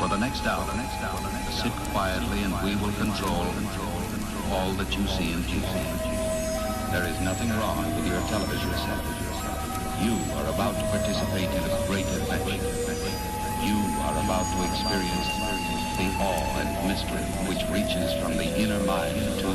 For the next hour, sit quietly and we will control all that you see and hear. There is nothing wrong with your television set. You are about to participate in a great adventure. You are about to experience the awe and mystery which reaches from the inner mind to...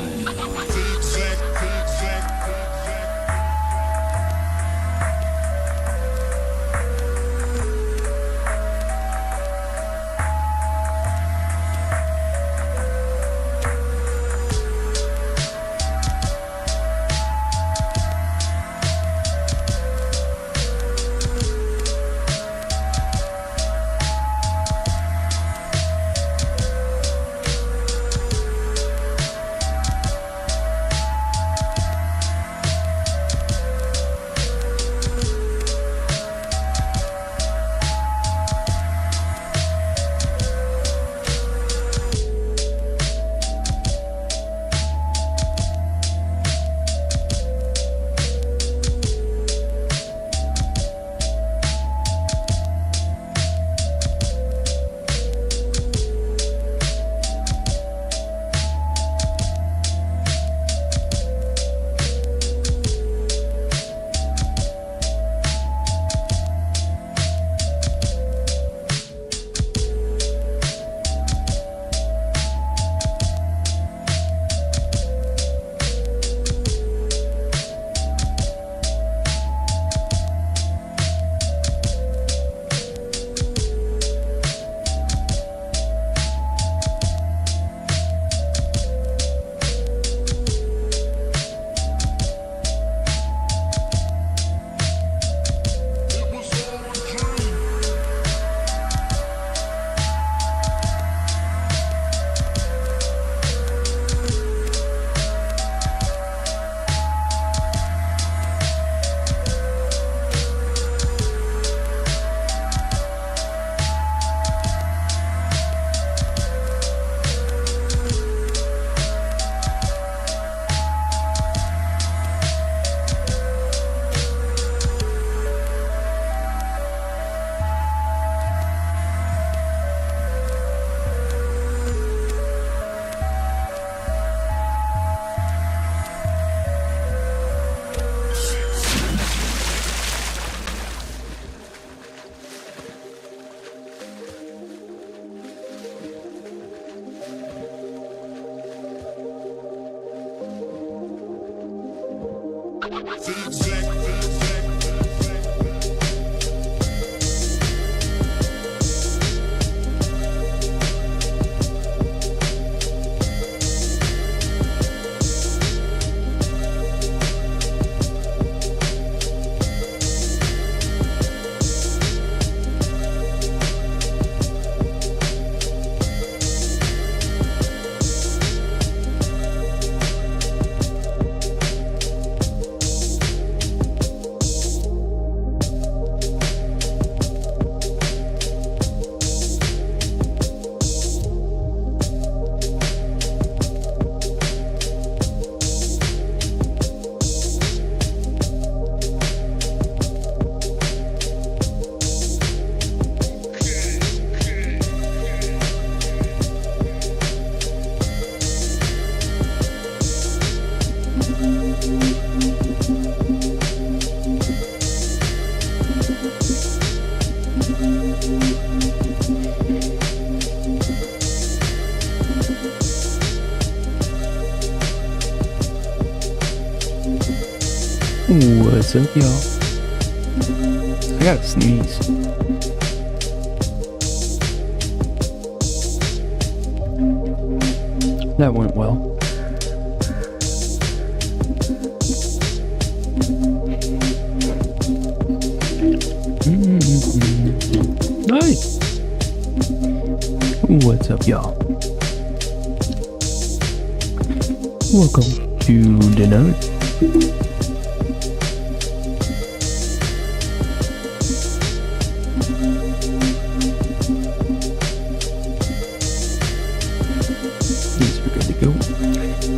What's up, y'all? I gotta sneeze. That went well. Nice. What's up, y'all? Welcome to Denoted.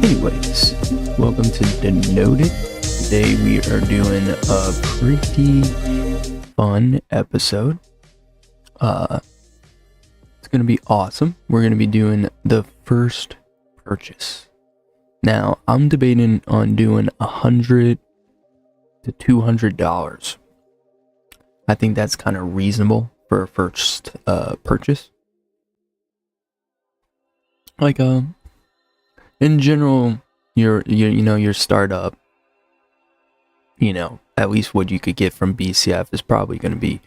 Anyways, welcome to Denoted. Today we are doing a pretty fun episode. It's going to be awesome. We're going to be doing the first purchase. Now, I'm debating on doing $100 to $200. I think that's kind of reasonable for a first purchase. Like, in general, your startup, at least what you could get from BCF is probably going to be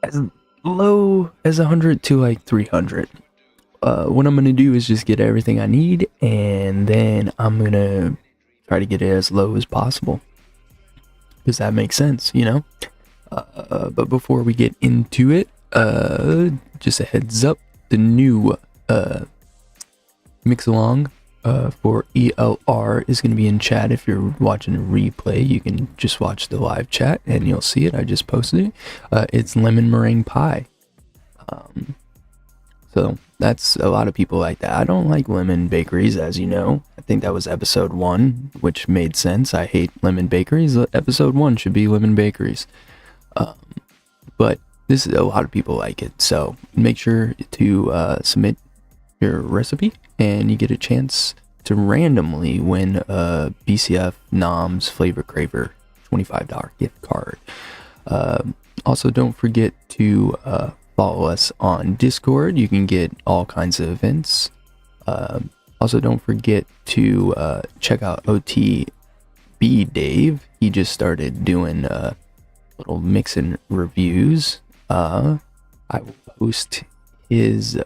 as low as 100 to like 300. What I'm going to do is just get everything I need, and then I'm going to try to get it as low as possible. Does that make sense, But before we get into it, just a heads up, the new mix-along for ELR is going to be in chat. If you're watching a replay, you can just watch the live chat and you'll see it. I just posted it. It's lemon meringue pie. So that's a lot of people like that. I don't like lemon bakeries, as you know. I think that was episode 1, which made sense. I hate lemon bakeries. Episode 1 should be lemon bakeries. But this is a lot of people like it. So make sure to submit your recipe, and you get a chance to randomly win a BCF Noms Flavor Craver $25 gift card. Also, don't forget to follow us on Discord. You can get all kinds of events. Also, don't forget to check out OTB Dave. He just started doing little mixing reviews. I will post his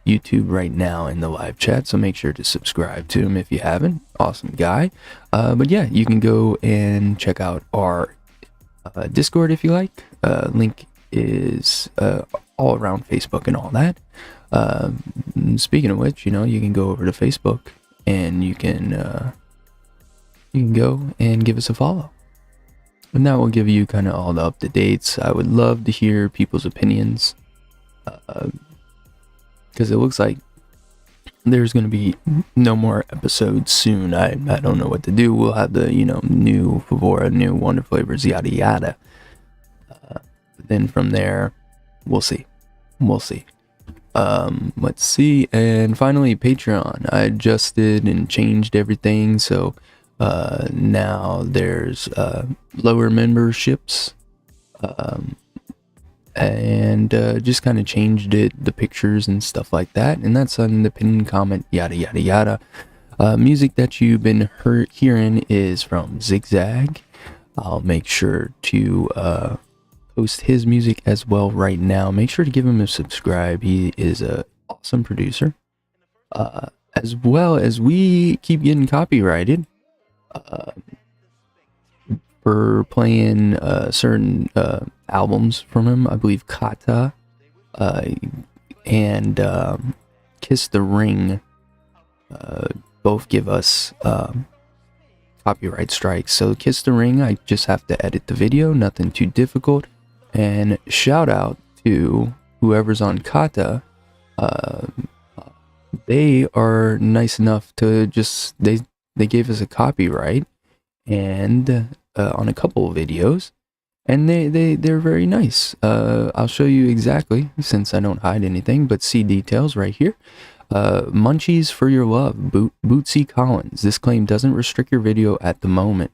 YouTube right now in the live chat, so make sure to subscribe to him if you haven't. Awesome guy. But yeah, you can go and check out our Discord if you like. Link is all around Facebook and all that. Speaking of which, you can go over to Facebook and you can go and give us a follow, and that will give you kind of all the up-to-dates. I would love to hear people's opinions, because it looks like there's going to be no more episodes soon. I don't know what to do. We'll have the new Favora, new Wonder Flavors, yada yada. Then from there, we'll see. Let's see. And finally, Patreon. I adjusted and changed everything, so now there's lower memberships, and just kind of changed the pictures and stuff like that, and that's on the pinned comment, yada yada yada. Music that you've been hearing is from Zigzag. I'll make sure to post his music as well right now. Make sure to give him a subscribe. He is a awesome producer, as well as we keep getting copyrighted for playing certain albums from him. I believe Kata and Kiss the Ring both give us copyright strikes. So Kiss the Ring, I just have to edit the video, nothing too difficult. And shout out to whoever's on Kata. They are nice enough to just they gave us a copyright and on a couple of videos, and they're very nice. I'll show you exactly, since I don't hide anything, but see details right here. Munchies for Your Love, Bootsy Collins. This claim doesn't restrict your video at the moment,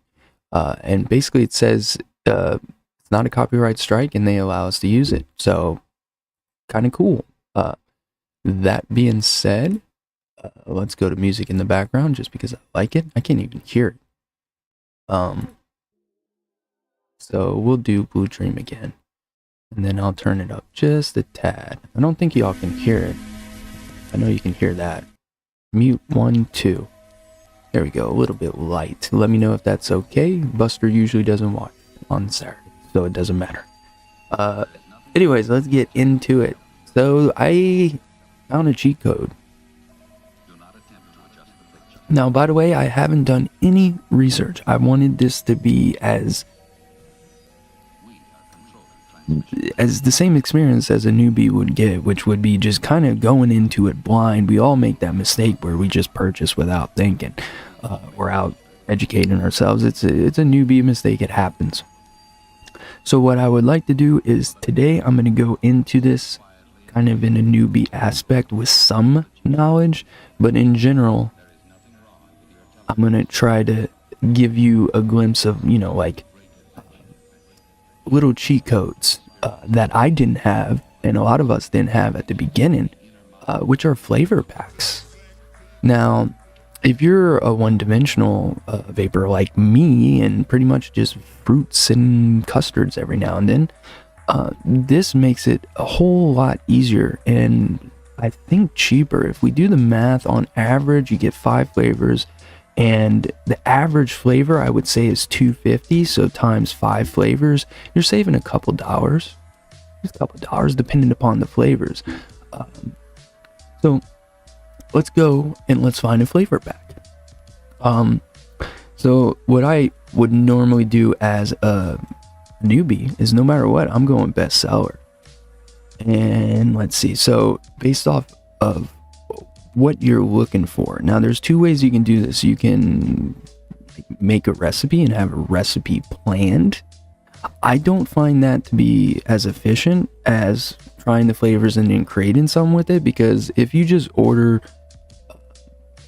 and basically it says it's not a copyright strike and they allow us to use it, so kind of cool. That being said, let's go to music in the background, just because I like it. I can't even hear it. So we'll do Blue Dream again, and then I'll turn it up just a tad. I don't think y'all can hear it. I know you can hear that. Mute 1, 2. There we go, a little bit light. Let me know if that's okay. Buster usually doesn't watch on Saturday, so it doesn't matter. Anyways, let's get into it. So I found a cheat code. Now, by the way, I haven't done any research. I wanted this to be as the same experience as a newbie would get, which would be just kind of going into it blind. We all make that mistake where we just purchase without thinking. We're out educating ourselves. It's a newbie mistake. It happens. So what I would like to do is today I'm going to go into this kind of in a newbie aspect with some knowledge, but in general, I'm going to try to give you a glimpse of, like little cheat codes that I didn't have and a lot of us didn't have at the beginning, which are flavor packs. Now, if you're a one-dimensional vapor like me and pretty much just fruits and custards every now and then, this makes it a whole lot easier and I think cheaper. If we do the math, on average you get 5 flavors, and the average flavor I would say is $2.50, so times 5 flavors, you're saving a couple dollars. Just a couple dollars depending upon the flavors. So let's go and let's find a flavor pack. So what I would normally do as a newbie is, no matter what, I'm going bestseller. And let's see, so based off of what you're looking for, now there's 2 ways you can do this. You can make a recipe and have a recipe planned. I don't find that to be as efficient as trying the flavors and then creating some with it, because if you just order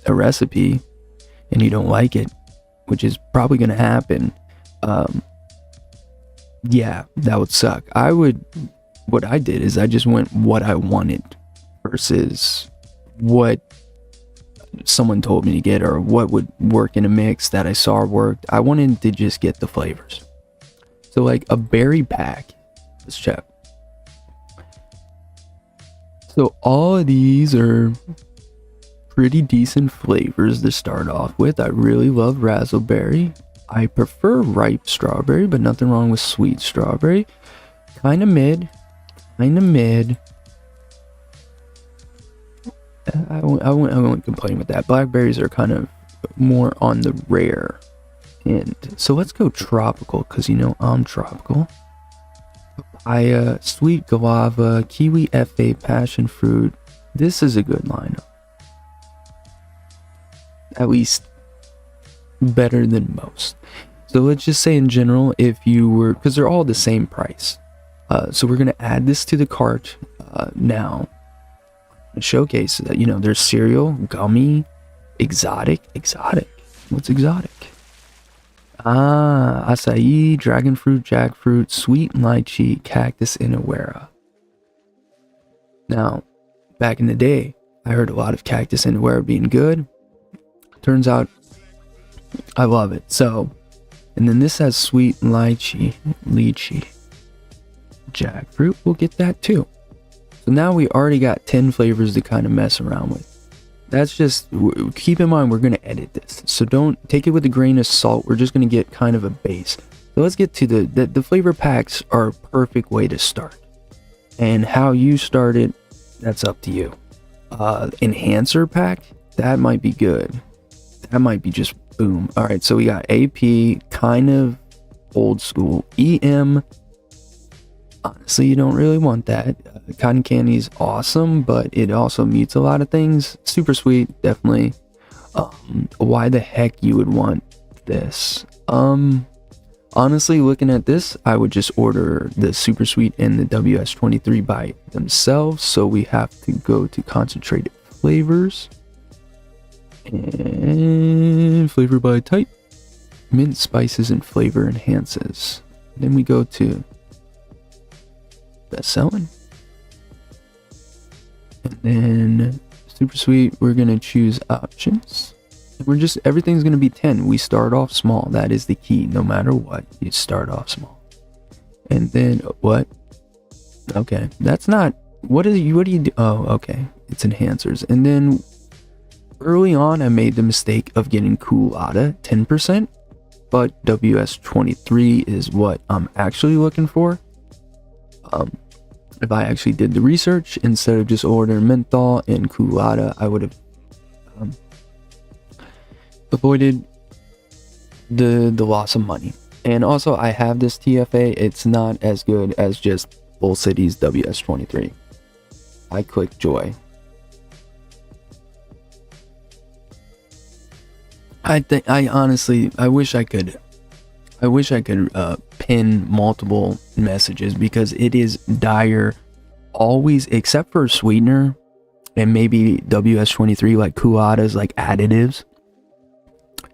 a recipe and you don't like it, which is probably going to happen, yeah, that would suck. What I did is I just went what I wanted versus what someone told me to get or what would work in a mix that I saw worked. I wanted to just get the flavors. So like a berry pack, let's check. So all of these are pretty decent flavors to start off with. I really love razzleberry. I prefer ripe strawberry, but nothing wrong with sweet strawberry. Kind of mid. I won't complain with that. Blackberries are kind of more on the rare end. So let's go tropical, because I'm tropical. Papaya, sweet guava, kiwi FA, passion fruit. This is a good lineup. At least better than most. So let's just say in general, if you were, because they're all the same price. So we're going to add this to the cart now. Showcase that, there's cereal, gummy, exotic. What's exotic? Acai, dragon fruit, jackfruit, sweet lychee, cactus, and awera. Now, back in the day, I heard a lot of cactus and awera being good. Turns out, I love it. So, and then this has sweet lychee, jackfruit. We'll get that too. So now we already got 10 flavors to kind of mess around with. That's just, keep in mind, we're going to edit this. So don't take it with a grain of salt. We're just going to get kind of a base. So let's get to the flavor packs are a perfect way to start. And how you start it, that's up to you. Enhancer pack, that might be good. That might be just boom. All right, so we got AP, kind of old school. EM, honestly, you don't really want that. Cotton candy is awesome, but it also mutes a lot of things. Super sweet, definitely. Why the heck you would want this? Honestly, looking at this, I would just order the super sweet and the WS23 by themselves. So we have to go to concentrated flavors and flavor by type, mint, spices, and flavor enhances. Then we go to best selling, and then super sweet, we're gonna choose options, and everything's gonna be 10. We start off small. That is the key. No matter what, you start off small. And then what? Okay, that's not, what do you do? Oh, okay, it's enhancers. And then early on I made the mistake of getting Coolada 10%, but WS23 is what I'm actually looking for. If I actually did the research instead of just ordering menthol and Coolada, I would have avoided the loss of money. And also, I have this TFA. It's not as good as just Bull City's WS23. I click joy. I honestly, I wish I could pin multiple messages because it is dire always, except for sweetener and maybe WS23 like Kuata's like additives.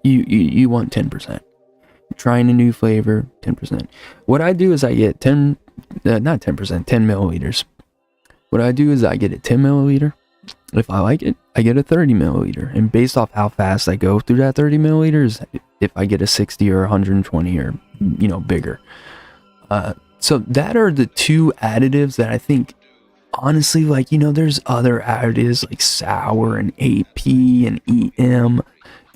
You want 10%. Trying a new flavor, 10%. What I do is I get 10 milliliters. What I do is I get a 10 milliliter. If I like it, I get a 30 milliliter. And based off how fast I go through that 30 milliliters, if I get a 60 or 120 or, bigger. So that are the two additives that I think, honestly, like, there's other additives like sour and AP and EM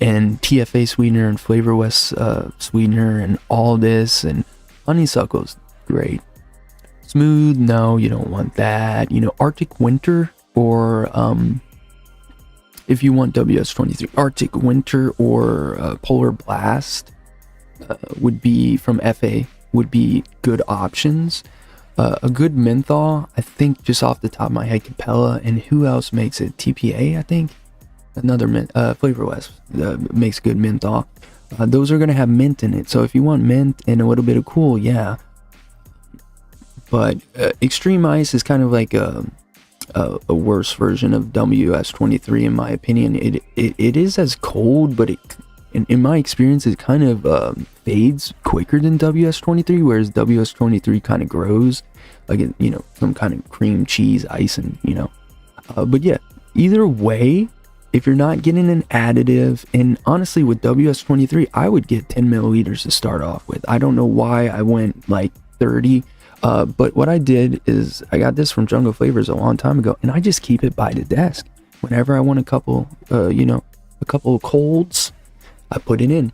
and TFA sweetener and Flavor West sweetener and all this, and honeysuckle's great. Smooth, no, you don't want that. Arctic Winter, or if you want WS23, Arctic Winter or Polar Blast would be from FA, would be good options. A good menthol, I think, just off the top of my head, Capella, and who else makes it? TPA, I think. Another Flavor West makes good menthol. Those are going to have mint in it. So if you want mint and a little bit of cool, yeah. But Extreme Ice is kind of like a worse version of WS23 in my opinion. It is as cold, but in my experience, it kind of fades quicker than WS23, whereas WS23 kind of grows like some kind of cream cheese ice, and but yeah, either way, if you're not getting an additive, and honestly with WS23 I would get 10 milliliters to start off with. I don't know why I went like 30, but what I did is I got this from Jungle Flavors a long time ago, and I just keep it by the desk. Whenever I want a couple of colds, I put it in.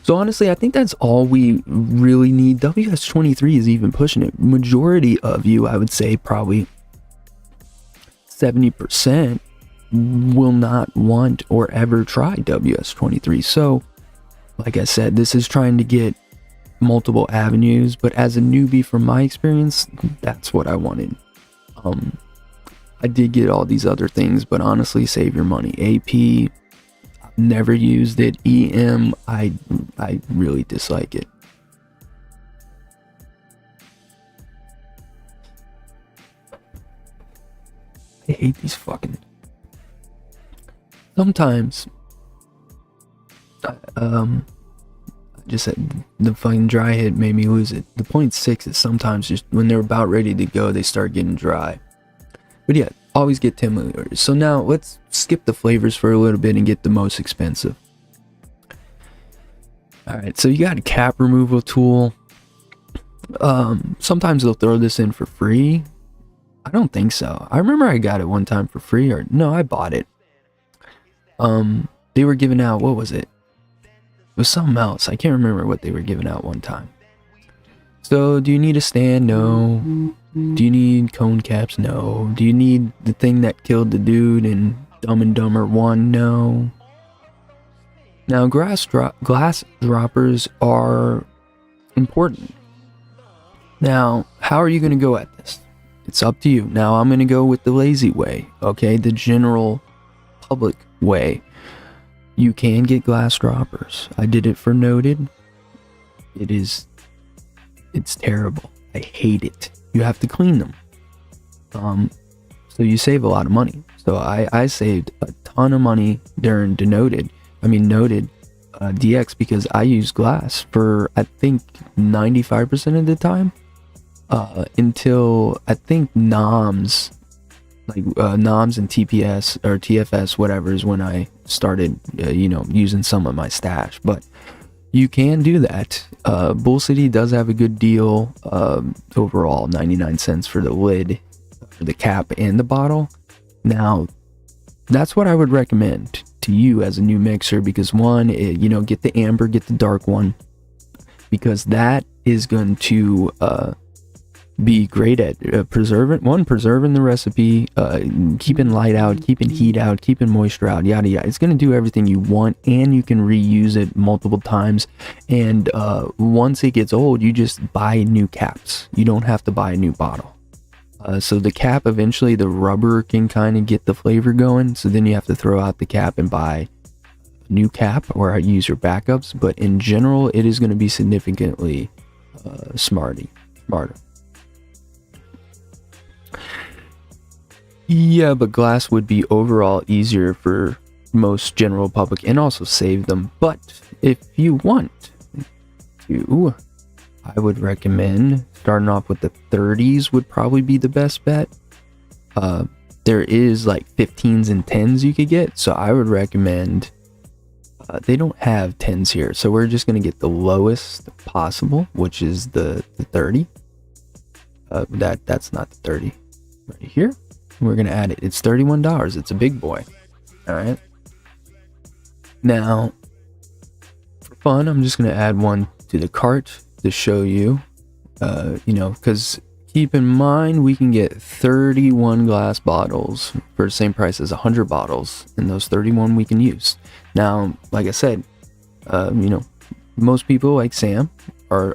So honestly, I think that's all we really need. WS23 is even pushing it. Majority of you, I would say probably 70%, will not want or ever try WS23. So like I said, this is trying to get multiple avenues, but as a newbie, from my experience, that's what I wanted. I did get all these other things, but honestly, save your money. AP, I've never used it. EM, I really dislike it. I hate these fucking... Sometimes, just said the fucking dry hit made me lose it. The 0.6 is sometimes just when they're about ready to go, they start getting dry. But yeah, always get 10 milliliters. So now let's skip the flavors for a little bit and get the most expensive. Alright, so you got a cap removal tool. Sometimes they'll throw this in for free. I don't think so. I remember I got it one time for free, or no, I bought it. They were giving out, what was it? It was something else. I can't remember what they were giving out one time. So, do you need a stand? No. Do you need cone caps? No. Do you need the thing that killed the dude in Dumb and Dumber 1? No. Now, glass droppers are important. Now, how are you going to go at this? It's up to you. Now, I'm going to go with the lazy way, okay? The general public way. You can get glass droppers. I did it for Noted. It's terrible. I hate it. You have to clean them. So you save a lot of money. So I saved a ton of money during Noted DX, because I use glass for I think 95% of the time, until I think NOMS, like NOMS and TPS or TFS, whatever, is when I started using some of my stash. But you can do that. Bull City does have a good deal, overall 99 cents for the lid, for the cap and the bottle. Now that's what I would recommend to you as a new mixer, because one, get the amber, get the dark one, because that is going to be great at preserving the recipe, keeping light out, keeping heat out, keeping moisture out, yada yada. It's going to do everything you want, and you can reuse it multiple times. And once it gets old, you just buy new caps. You don't have to buy a new bottle. So the cap, eventually the rubber can kind of get the flavor going, so then you have to throw out the cap and buy a new cap or use your backups. But in general, it is going to be significantly smarter. Yeah, but glass would be overall easier for most general public and also save them. But if you want to, I would recommend starting off with the 30s would probably be the best bet. There is like 15s and 10s you could get, so I would recommend, they don't have 10s here, so we're just going to get the lowest possible, which is the 30. That's not the 30 right here. We're going to add it. It's $31. It's a big boy. All right. Now, for fun, I'm just going to add one to the cart to show you, because keep in mind, we can get 31 glass bottles for the same price as 100 bottles, and those 31 we can use. Now, like I said, most people like Sam are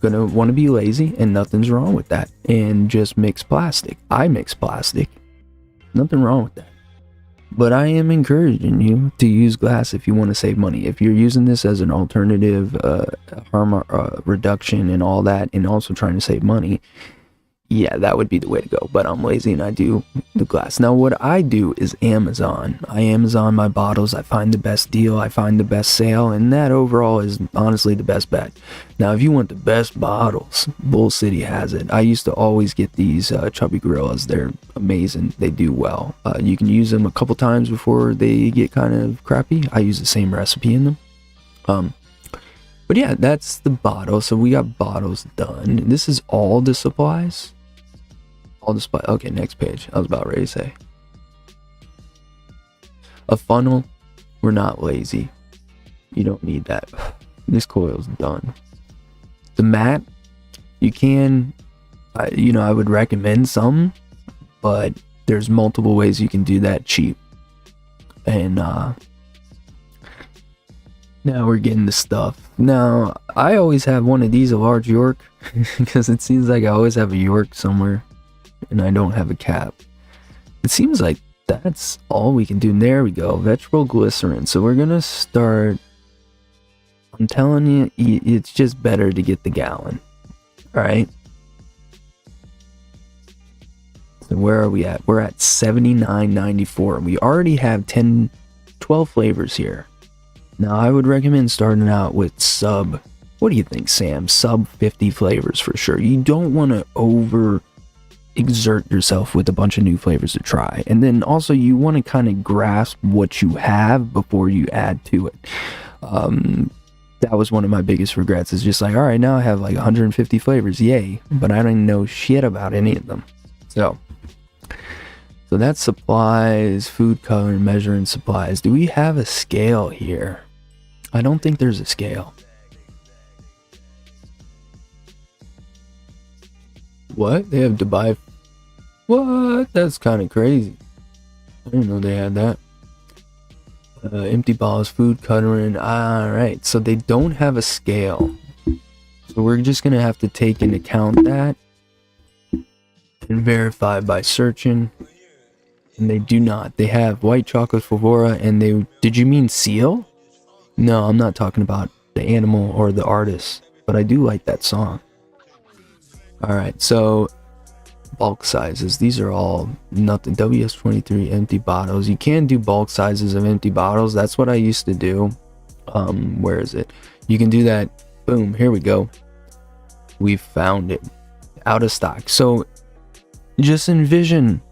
gonna want to be lazy, and nothing's wrong with that, and just mix plastic. I mix plastic. Nothing wrong with that. But I am encouraging you to use glass if you want to save money. If you're using this as an alternative, harm reduction and all that, and also trying to save money, yeah, that would be the way to go. But I'm lazy and I do the glass. Now, what I do is Amazon. I Amazon my bottles. I find the best deal. I find the best sale. And that overall is honestly the best bet. Now, if you want the best bottles, Bull City has it. I used to always get these Chubby Gorillas. They're amazing. They do well. You can use them a couple times before they get kind of crappy. I use the same recipe in them. But yeah, that's the bottle. So we got bottles done. This is all the supplies. All the supplies. Okay, next page. I was about ready to say. A funnel. We're not lazy. You don't need that. This coil's done. The mat. You can, I would recommend some, but there's multiple ways you can do that cheap. And now we're getting the stuff. Now, I always have one of these, a large York, because it seems like I always have a York somewhere, and I don't have a cap. It seems like that's all we can do. There we go, vegetable glycerin. So we're gonna start. I'm telling you, it's just better to get the gallon. All right. So where are we at? We're at $79.94. We already have 12 flavors here. Now, I would recommend starting out with what do you think, Sam? Sub 50 flavors for sure. You don't want to over exert yourself with a bunch of new flavors to try. And then also you want to kind of grasp what you have before you add to it. That was one of my biggest regrets, is just like, all right, now I have like 150 flavors. Yay. But I don't know shit about any of them. So that's supplies, food coloring, measuring supplies. Do we have a scale here? I don't think there's a scale. What? They have to buy. What? That's kind of crazy. I didn't know they had that. Empty bottles, food coloring. Alright, so they don't have a scale. So we're just going to have to take into account that and verify by searching. And they do not. They have white chocolate Favora, and they. Did you mean seal? No, I'm not talking about the animal or the artist, but I do like that song. Alright, so bulk sizes. These are all nothing. WS23 empty bottles. You can do bulk sizes of empty bottles. That's what I used to do. Where is it? You can do that. Boom, here we go. We found it. Out of stock. So just envision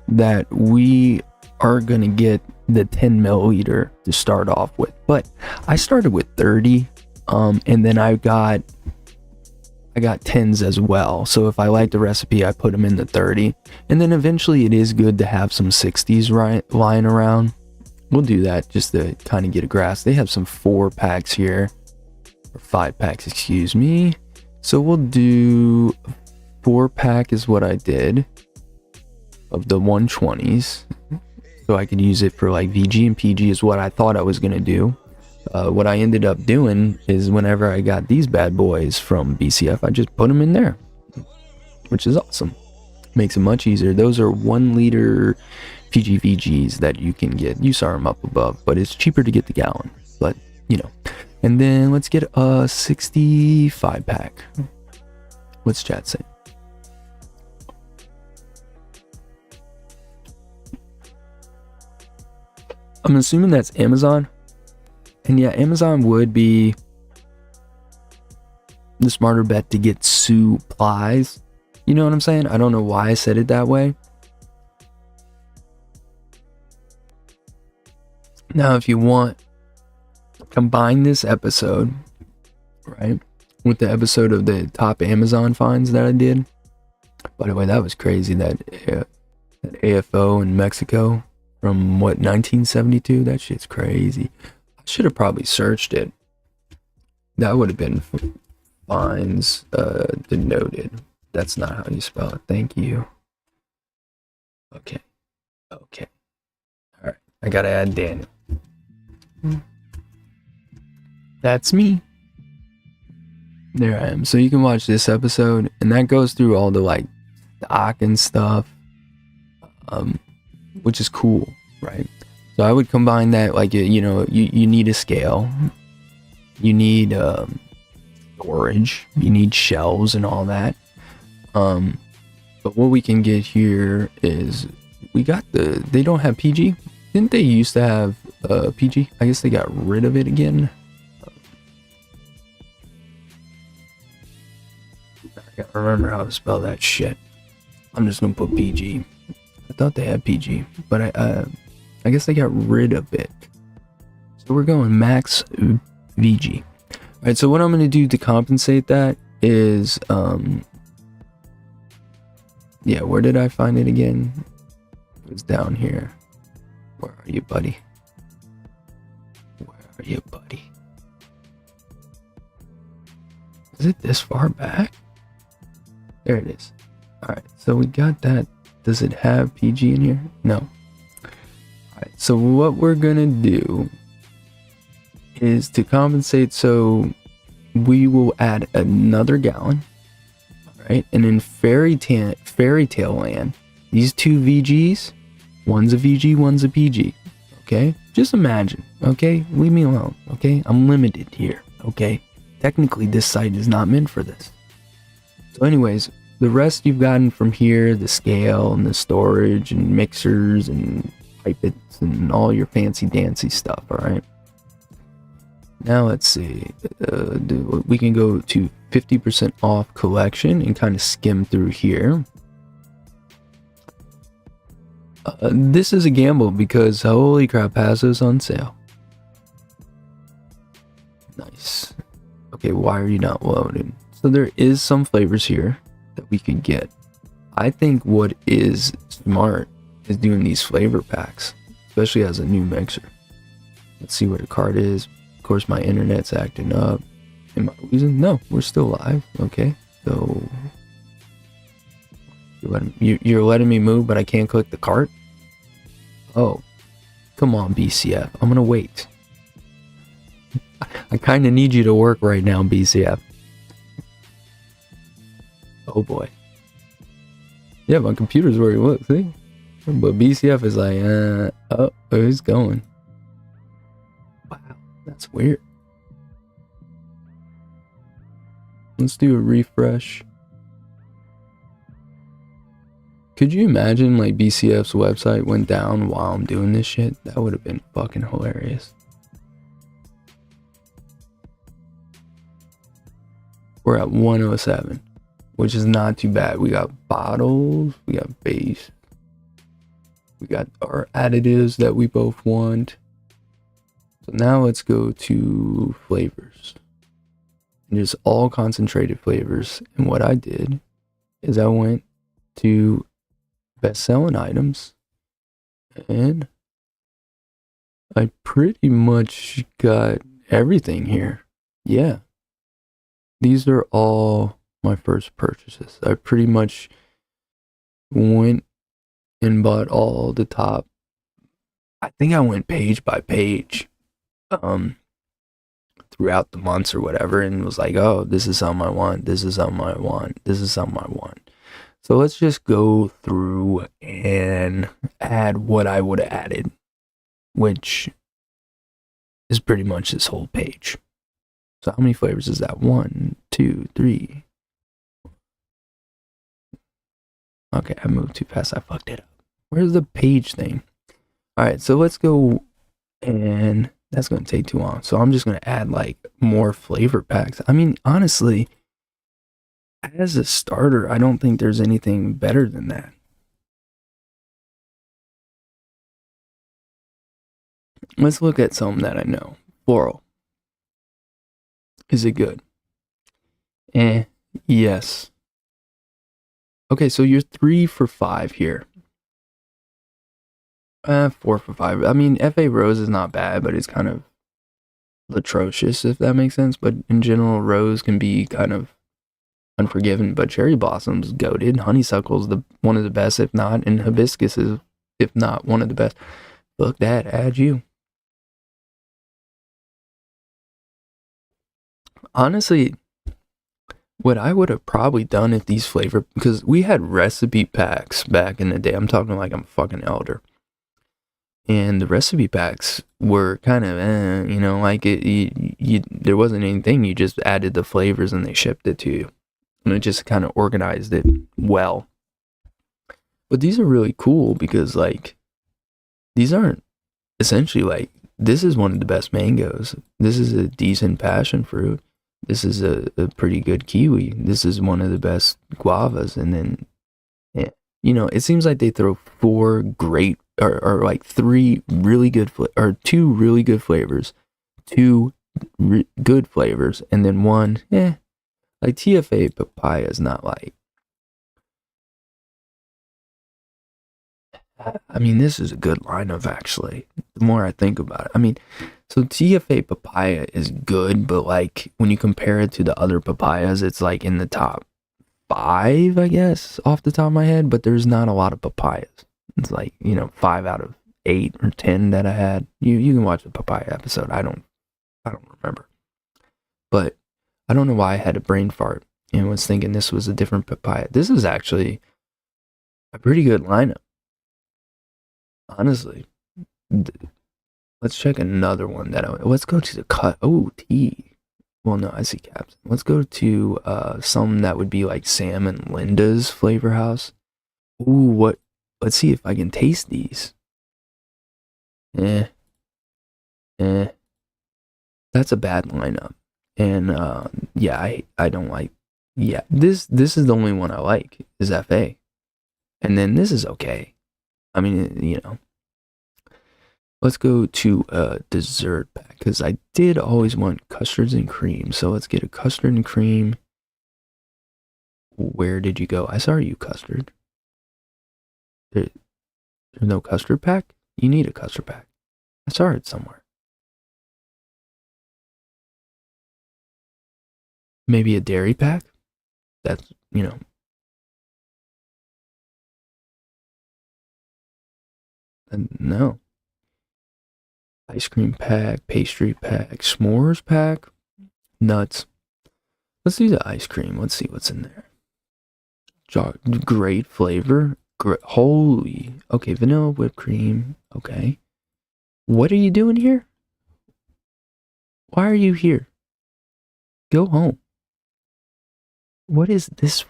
that we are gonna get the 10 milliliter to start off with, but I started with 30 and then I got 10s as well. So if I like the recipe, I put them in the 30, and then eventually it is good to have some 60s lying around. We'll do that just to kind of get a grasp. They have some 4-packs here, or 5-packs, excuse me. So we'll do 4-pack is what I did of the 120s. So I could use it for like VG and PG is what I thought I was going to do. What I ended up doing is whenever I got these bad boys from BCF, I just put them in there, which is awesome. Makes it much easier. Those are 1 liter PG VGs that you can get. You saw them up above, but it's cheaper to get the gallon. But, And then let's get a 65 pack. What's chat say? I'm assuming that's Amazon. And yeah, Amazon would be the smarter bet to get supplies. You know what I'm saying? I don't know why I said it that way. Now, if you want, combine this episode, right, with the episode of the top Amazon finds that I did. By the way, that was crazy, that AFO in Mexico from, what, 1972? That shit's crazy. I should have probably searched it. That would have been finds denoted. That's not how you spell it. Thank you. Okay. All right. I gotta add Daniel. That's me. There I am. So you can watch this episode, and that goes through all the like stock and stuff, which is cool, right? So I would combine that, like, you know, you need a scale, you need storage, you need shelves and all that. But what we can get here is we got they don't have PG. Didn't they used to have PG? I guess they got rid of it again. I can't remember how to spell that shit. I'm just gonna put PG. I thought they had PG, but I guess they got rid of it. So we're going max VG. All right. So what I'm gonna do to compensate that is, yeah, where did I find it again? It was down here. Where are you, buddy? Where are you, buddy? Is it this far back? There it is. Alright, so we got that. Does it have PG in here? No. Alright, so what we're gonna do is to compensate, so we will add another gallon. Alright, and in fairy tale land, these two VGs, one's a VG, one's a PG. Okay? Just imagine. Okay? Leave me alone. Okay? I'm limited here. Okay? Technically, this site is not meant for this. So anyways, the rest you've gotten from here, the scale and the storage and mixers and pipets and all your fancy dancy stuff, alright? Now let's see. We can go to 50% off collection and kind of skim through here. This is a gamble because holy crap, Paso's on sale. Nice. Okay, why are you not loaded? So there is some flavors here that we could get. I think what is smart is doing these flavor packs, especially as a new mixer. Let's see where the card is. Of course, my internet's acting up. Am I losing? No, we're still live. Okay, so you're letting me move, but I can't click the cart. Oh, come on, BCF. I'm gonna wait. I kind of need you to work right now, BCF. Oh boy. Yeah, my computer's where he looks, see? But BCF is like, oh, he's going. Wow, that's weird. Let's do a refresh. Could you imagine, like, BCF's website went down while I'm doing this shit? That would have been fucking hilarious. We're at 107, which is not too bad. We got bottles, we got base, we got our additives that we both want. So now let's go to flavors. And just all concentrated flavors. And what I did is I went to best selling items and I pretty much got everything here. Yeah. These are all my first purchases. I pretty much went and bought all the top. I think I went page by page throughout the months or whatever, and was like, oh, this is something I want, this is something I want, this is something I want. So let's just go through and add what I would have added, which is pretty much this whole page. So how many flavors is that? 1, 2, 3. Okay, I moved too fast. I fucked it up. Where's the page thing? All right, so let's go, and that's going to take too long. So I'm just going to add like more flavor packs. I mean, honestly, as a starter, I don't think there's anything better than that. Let's look at some that I know. Floral. Is it good? Yes. Okay, so you're 3 for 5 here. 4 for 5. I mean, F.A. Rose is not bad, but it's kind of atrocious, if that makes sense. But in general, Rose can be kind of unforgiven. But Cherry Blossom's goated. Honeysuckle's one of the best, if not. And Hibiscus is, if not, one of the best. Look, that, add you. Honestly, what I would have probably done if these flavor, because we had recipe packs back in the day. I'm talking like I'm a fucking elder. And the recipe packs were kind of, like there wasn't anything. You just added the flavors and they shipped it to you. And it just kind of organized it well. But these are really cool because, like, these aren't essentially like, this is one of the best mangoes. This is a decent passion fruit. This is a pretty good kiwi. This is one of the best guavas. And then, it seems like they throw 4 great, or like 3 really good, or 2 really good flavors, 2 good flavors, and then 1, like TFA papaya is not like, I mean, this is a good lineup actually. The more I think about it, I mean, so TFA papaya is good, but like when you compare it to the other papayas, it's like in the top 5, I guess, off the top of my head. But there's not a lot of papayas. It's like 5 out of 8 or 10 that I had. You can watch the papaya episode. I don't remember, but I don't know why I had a brain fart and was thinking this was a different papaya. This is actually a pretty good lineup. Honestly, let's check another one let's go to the cut. Oh, tea. Well, no, I see caps. Let's go to some that would be like Sam and Linda's Flavor House. Ooh, let's see if I can taste these. That's a bad lineup. And I don't like, this is the only one I like is FA. And then this is okay. I mean, let's go to a dessert pack because I did always want custards and cream. So let's get a custard and cream. Where did you go? I saw you, custard. There's no custard pack? You need a custard pack. I saw it somewhere. Maybe a dairy pack? That's, no. Ice cream pack, pastry pack, s'mores pack, nuts. Let's do the ice cream. Let's see what's in there. Great flavor. Holy. Okay, vanilla whipped cream. Okay. What are you doing here? Why are you here? Go home. What is this?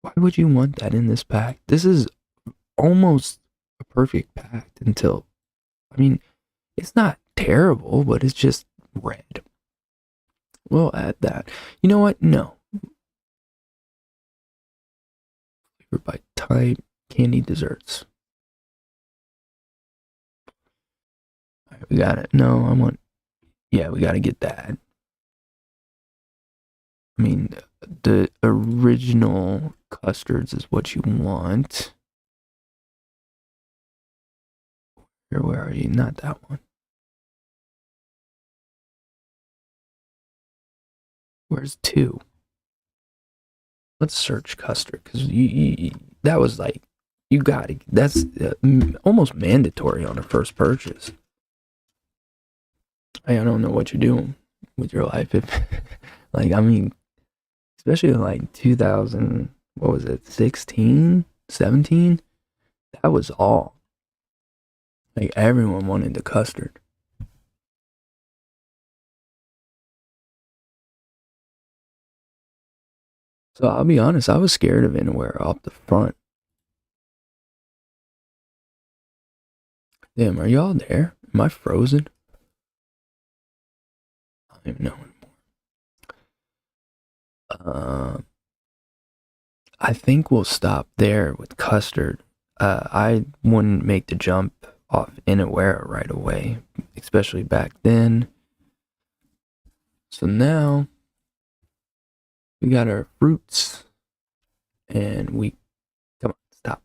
Why would you want that in this pack? This is almost a perfect pack until, I mean, it's not terrible, but it's just red. We'll add that. You know what? No. Flavor by type, candy desserts. All right, we got it. No, we got to get that. I mean, the original custards is what you want. Where are you? Not that one. Where's 2? Let's search custard because that was like, you got it. That's almost mandatory on a first purchase. I don't know what you're doing with your life if, like, I mean, especially like 2000, what was it, 16, 17? That was all. Like, everyone wanted the custard. So I'll be honest, I was scared of Innerwear off the front. Damn, are y'all there? Am I frozen? I don't even know anymore. I think we'll stop there with custard. I wouldn't make the jump off Innerwear right away, especially back then. So now we got our fruits, and come on, stop.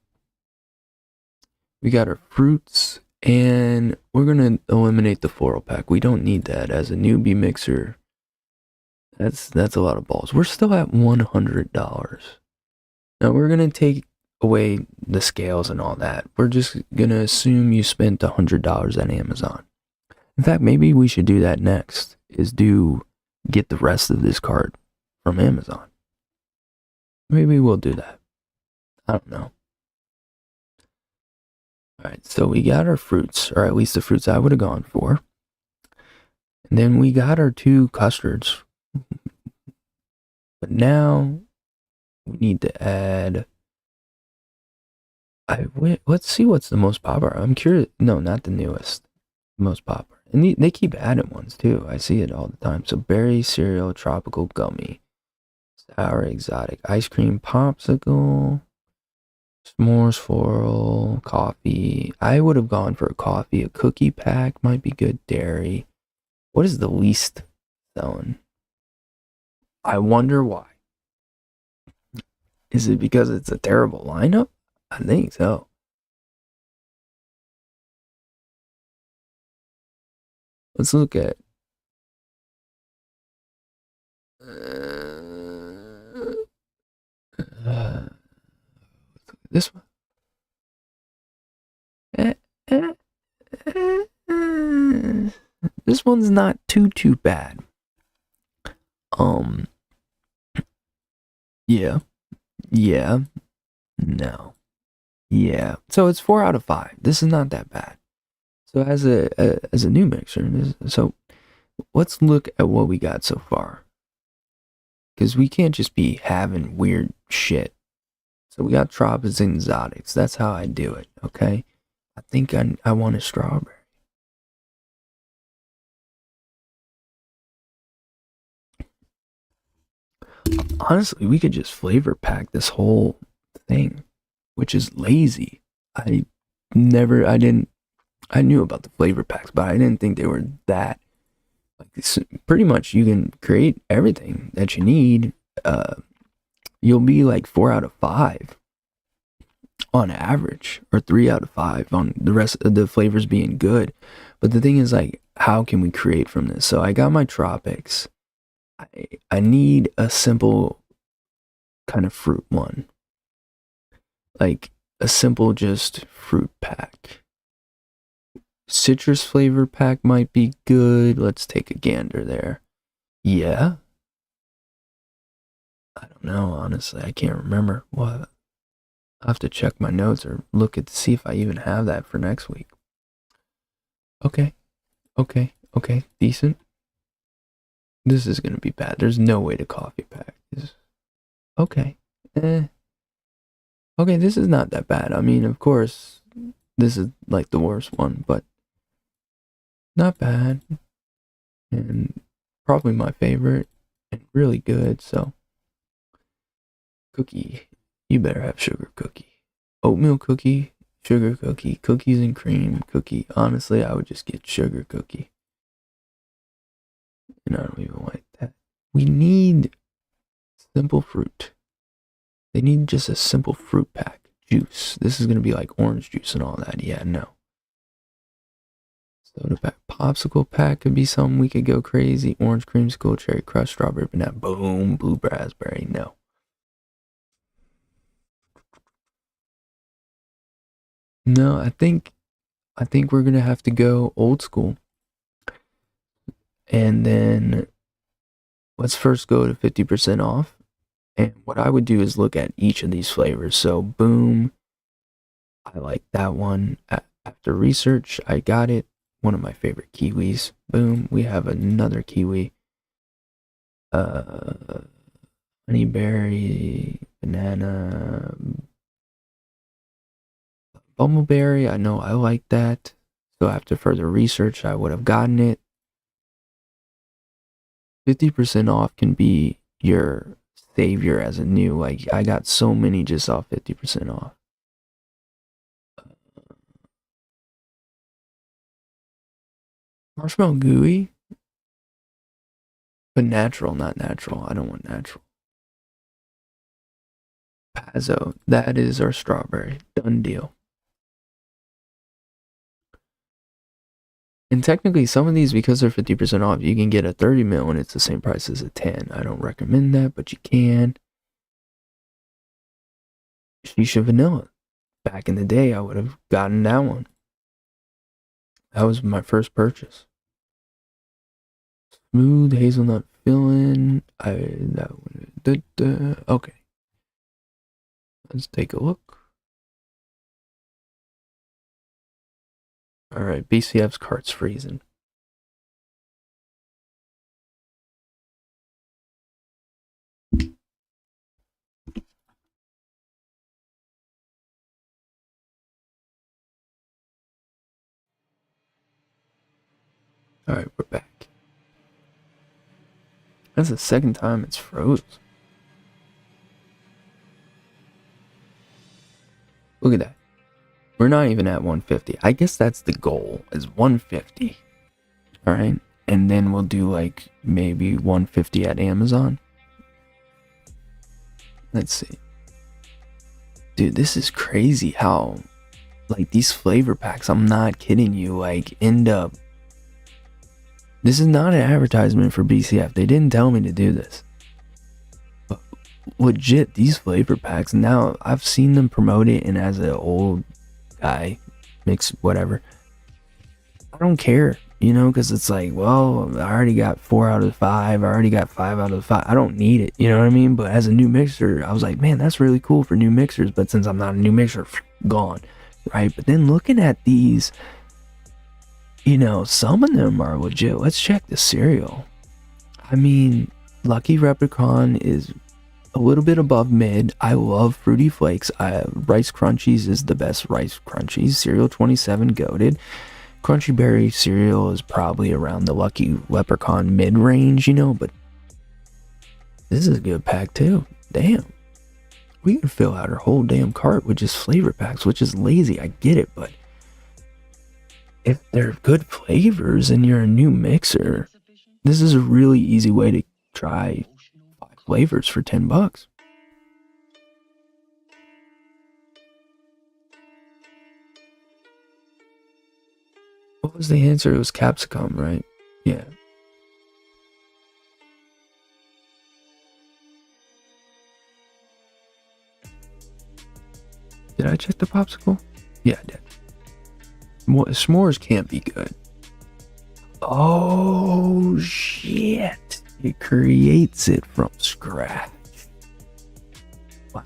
We got our fruits, and we're gonna eliminate the floral pack. We don't need that as a newbie mixer. That's a lot of balls. We're still at $100. Now we're gonna take away the scales and all that. We're just gonna assume you spent $100 on Amazon. In fact, maybe we should do that next. Get the rest of this cart from Amazon. Maybe we'll do that. I don't know. Alright, so we got our fruits, or at least the fruits I would have gone for. And then we got our 2 custards. But now we need to add. Let's see what's the most popular. I'm curious. No, not the newest. Most popular. And they keep adding ones too. I see it all the time. So berry cereal, tropical gummy, sour exotic, ice cream popsicle, s'mores floral, coffee. I would have gone for a coffee. A cookie pack might be good. Dairy. What is the least selling? I wonder why. Is it because it's a terrible lineup? I think so. Let's look at this one. This one's not too bad. Yeah, no, yeah. So it's 4 out of 5. This is not that bad. So as a new mixer, so let's look at what we got so far, because we can't just be having weird shit. So we got tropics and exotics. That's how I do it. Okay, I think I want a strawberry. Honestly, we could just flavor pack this whole thing, which is lazy. I knew about the flavor packs, but I didn't think they were that. Pretty much, you can create everything that you need. You'll be like 4 out of 5 on average, or 3 out of 5 on the rest of the flavors being good. But the thing is, like, how can we create from this? So I got my tropics. I need a simple kind of fruit one, like a simple just fruit pack. Citrus flavor pack might be good. Let's take a gander there. Yeah, I don't know, honestly. I can't remember what. I'll have to check my notes or look at to see if I even have that for next week. Okay, decent. This is gonna be bad. There's no way to coffee pack this. Okay. Okay, this is not that bad. I mean, of course, this is like the worst one, but not bad. And probably my favorite and really good, so. Cookie. You better have sugar cookie. Oatmeal cookie, sugar cookie, cookies and cream cookie. Honestly, I would just get sugar cookie. And I don't even like that. We need simple fruit. They need just a simple fruit pack. Juice. This is going to be like orange juice and all that. Yeah, no. Soda pack. Popsicle pack could be something we could go crazy. Orange creamsicle, cherry crush, strawberry banana. Boom. Blue raspberry. No. No, I think we're going to have to go old school. And then let's first go to 50% off. And what I would do is look at each of these flavors. So, boom. I like that one. After research, I got it. One of my favorite kiwis. Boom. We have another kiwi. honeyberry, banana, bumbleberry. I know I like that. So after further research, I would have gotten it. 50% off can be your savior as a new. Like, I got so many just off 50% off. Marshmallow gooey, but natural, not natural. I don't want natural. Pazzo, that is our strawberry. Done deal. And technically, some of these, because they're 50% off, you can get a 30 mil and it's the same price as a 10. I don't recommend that, but you can. Shisha Vanilla. Back in the day, I would have gotten that one. That was my first purchase. Smooth hazelnut filling. Okay. Let's take a look. All right, BCF's cart's freezing. All right, we're back. That's the second time it's froze. Look at that. We're not even at 150. I guess that's the goal, is 150. All right, and then we'll do like maybe 150 at Amazon. Let's see. Dude, this is crazy how, like, these flavor packs, I'm not kidding you, like, end up. This is not an advertisement for BCF. They didn't tell me to do this. But legit, these flavor packs, now I've seen them promote it, and as an old guy, mix whatever, I don't care, you know, because it's like, well, I already got 4 out of 5. I already got 5 out of 5. I don't need it, you know what I mean? But as a new mixer, I was like, man, that's really cool for new mixers. But since I'm not a new mixer, gone, right? But then looking at these, you know, some of them are legit. Let's check the cereal. I mean, Lucky Leprechaun is a little bit above mid. I love Fruity Flakes. Rice Crunchies is the best Rice Crunchies. Cereal 27 goated. Crunchy Berry cereal is probably around the Lucky Leprechaun mid-range, you know, but this is a good pack too. Damn. We can fill out our whole damn cart with just flavor packs, which is lazy. I get it, but if they're good flavors and you're a new mixer, this is a really easy way to try 5 flavors for $10. What was the answer? It was capsicum, right? Yeah. Did I check the popsicle? Yeah, I did. S'mores can't be good. Oh, shit. It creates it from scratch. Wow.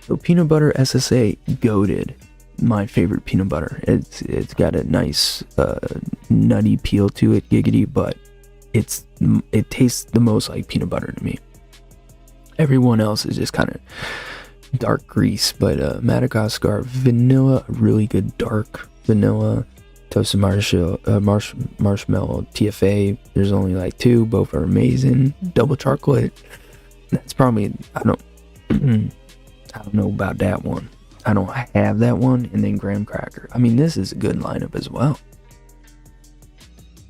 So peanut butter SSA goated. My favorite peanut butter. It's got a nice nutty peel to it, giggity, but it tastes the most like peanut butter to me. Everyone else is just kind of dark grease, but Madagascar vanilla, really good dark vanilla. Toasted marshmallow TFA. There's only like 2, both are amazing. Double chocolate. That's probably, I don't know about that one. I don't have that one. And then graham cracker. I mean, this is a good lineup as well.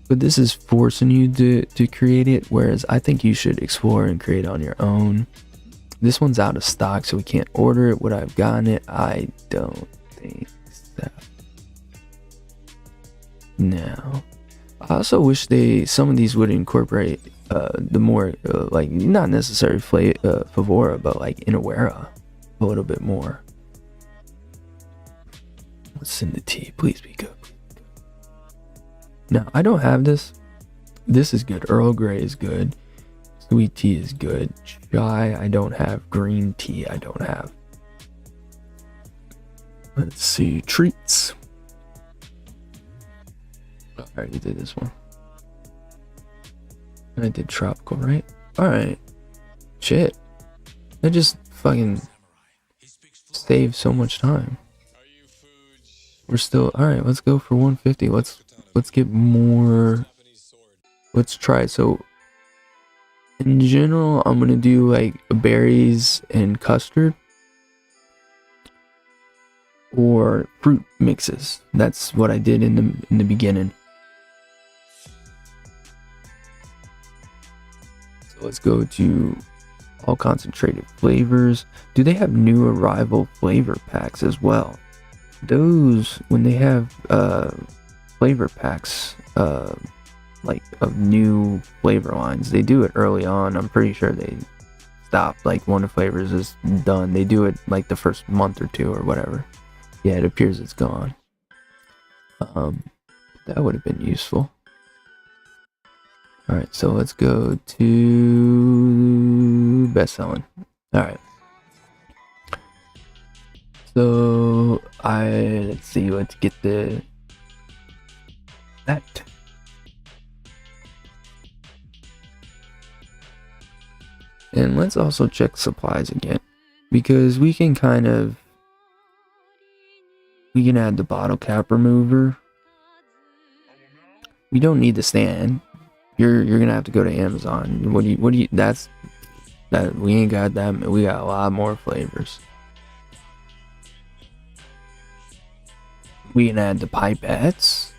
But this is forcing you to create it, whereas I think you should explore and create on your own. This one's out of stock, so we can't order it. Would I have gotten it? I don't think so. No. I also wish some of these would incorporate the more, like, not necessarily Favora, but like Inawera a little bit more. What's in the tea? Please be good. Now, I don't have this. This is good. Earl Grey is good. Sweet tea is good. Chai, I don't have. Green tea, I don't have. Let's see. Treats. I already did this one. I did tropical, right? Alright. Shit. That just fucking saves so much time. We're still alright, let's go for 150. Let's get more. Let's try. So in general, I'm gonna do like berries and custard or fruit mixes. That's what I did in the beginning. So let's go to all concentrated flavors. Do they have new arrival flavor packs as well? Those, when they have flavor packs like of new flavor lines, they do it early on. I'm pretty sure they stop like one of the flavors is done. They do it like the first month or two or whatever. Yeah, it appears it's gone. That would have been useful. Alright, so let's go to best selling. Alright. So let's see, let's get that. And let's also check supplies again, because we can add the bottle cap remover. We don't need the stand. You're gonna have to go to Amazon. What do you that we ain't got that. We got a lot more flavors. We can add the pipettes.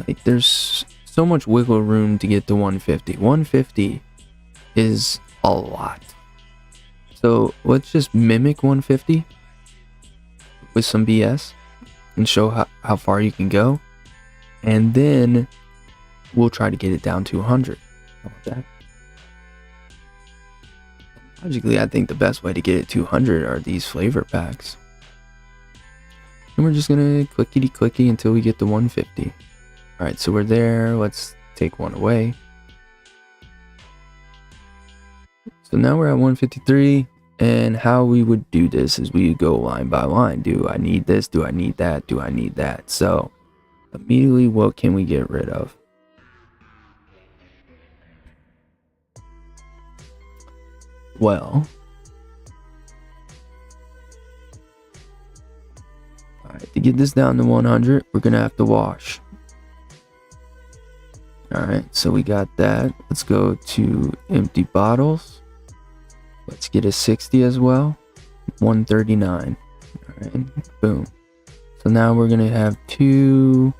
Like, there's so much wiggle room to get to 150. 150 is a lot. So let's just mimic 150 with some BS and show how far you can go, and then we'll try to get it down to 100. How about that? Logically, I think the best way to get it to 100 are these flavor packs. And we're just gonna clickety until we get to 150. Alright, so we're there. Let's take one away. So now we're at 153, and how we would do this is we go line by line. Do I need this? Do I need that? Do I need that? So immediately, what can we get rid of? Well, alright, to get this down to 100, we're gonna have to wash. Alright, so we got that. Let's go to empty bottles. Let's get a 60 as well. 139. Alright, boom. So now we're gonna have 3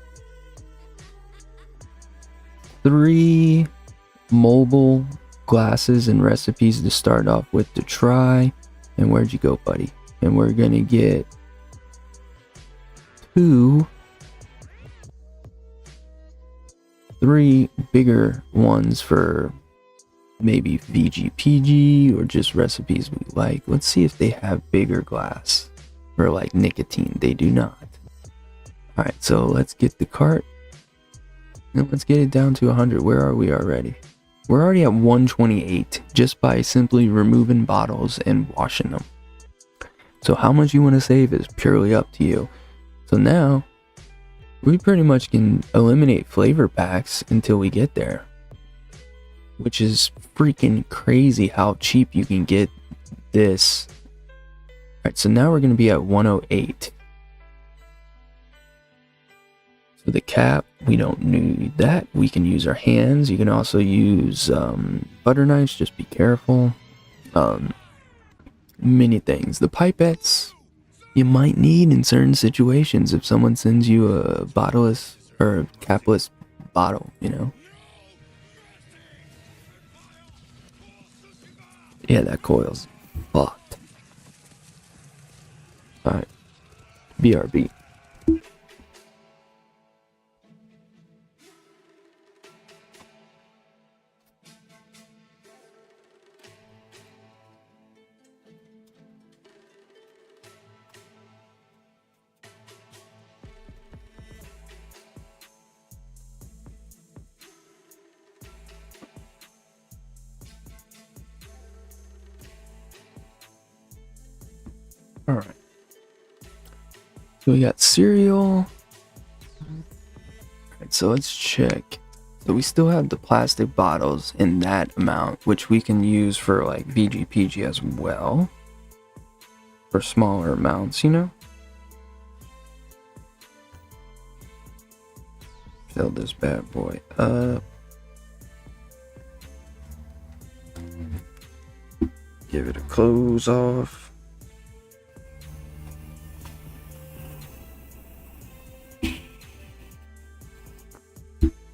mobile glasses and recipes to start off with to try. And where'd you go, buddy? And we're gonna get 3 bigger ones for maybe VGPG or just recipes we like. Let's see if they have bigger glass for like nicotine. They do not. Alright, so let's get the cart and let's get it down to 100. Where are we already? We're already at 128 just by simply removing bottles and washing them. So how much you want to save is purely up to you. So now we pretty much can eliminate flavor packs until we get there, which is freaking crazy how cheap you can get this. Alright, so now we're going to be at 108. So the cap, we don't need that. We can use our hands. You can also use butter knives, just be careful. Many things. The pipettes you might need in certain situations if someone sends you a bottleless or a capless bottle, you know. Yeah, that coil's fucked. Alright. BRB. Alright. So we got cereal. Alright, so let's check So we still have the plastic bottles in that amount, which we can use for like BGPG as well. For smaller amounts, you know? Fill this bad boy up. Give it a close off.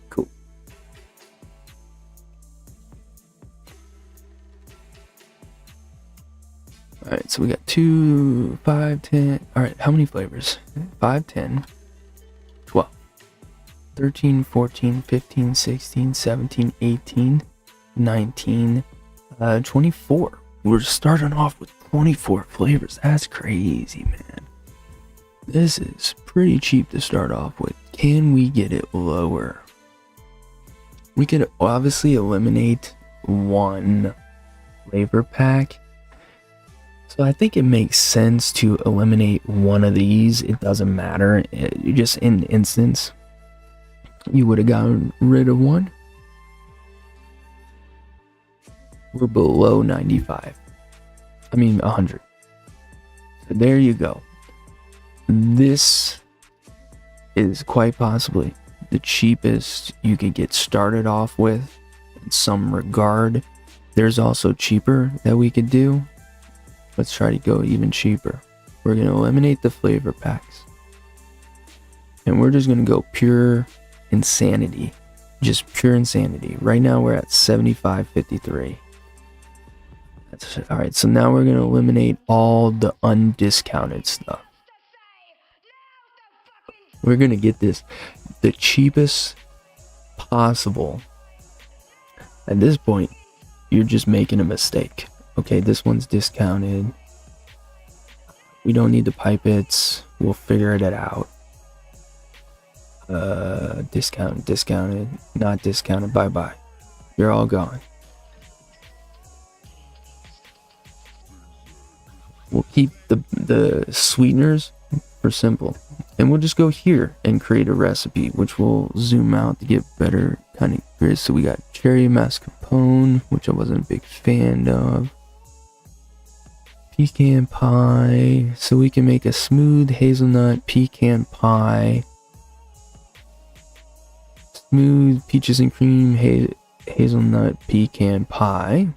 Cool. Alright, so we got 2, 5, 10. Alright, how many flavors? 5, 10, 12, 13, 14, 15, 16, 17, 18, 19, 24. We're starting off with 24 flavors. That's crazy, man. This is pretty cheap to start off with. Can we get it lower? We could obviously eliminate one flavor pack. So I think it makes sense to eliminate one of these. It doesn't matter. Just in instance, you would have gotten rid of one. We're below 95. I mean 100. So there you go. This is quite possibly the cheapest you could get started off with in some regard. There's also cheaper that we could do. Let's try to go even cheaper. We're going to eliminate the flavor packs. And we're just going to go pure insanity. Just pure insanity. Right now we're at 75.53. Alright, so now we're going to eliminate all the undiscounted stuff. We're going to get this the cheapest possible. At this point, you're just making a mistake. Okay, this one's discounted. We don't need the pipets. We'll figure it out. Discounted, not discounted. Bye-bye. You're all gone. We'll keep the sweeteners for simple. And we'll just go here and create a recipe, which we'll zoom out to get better kind of grid. So we got cherry mascarpone, which I wasn't a big fan of. Pecan pie. So we can make a smooth hazelnut pecan pie. Smooth peaches and cream hazelnut pecan pie.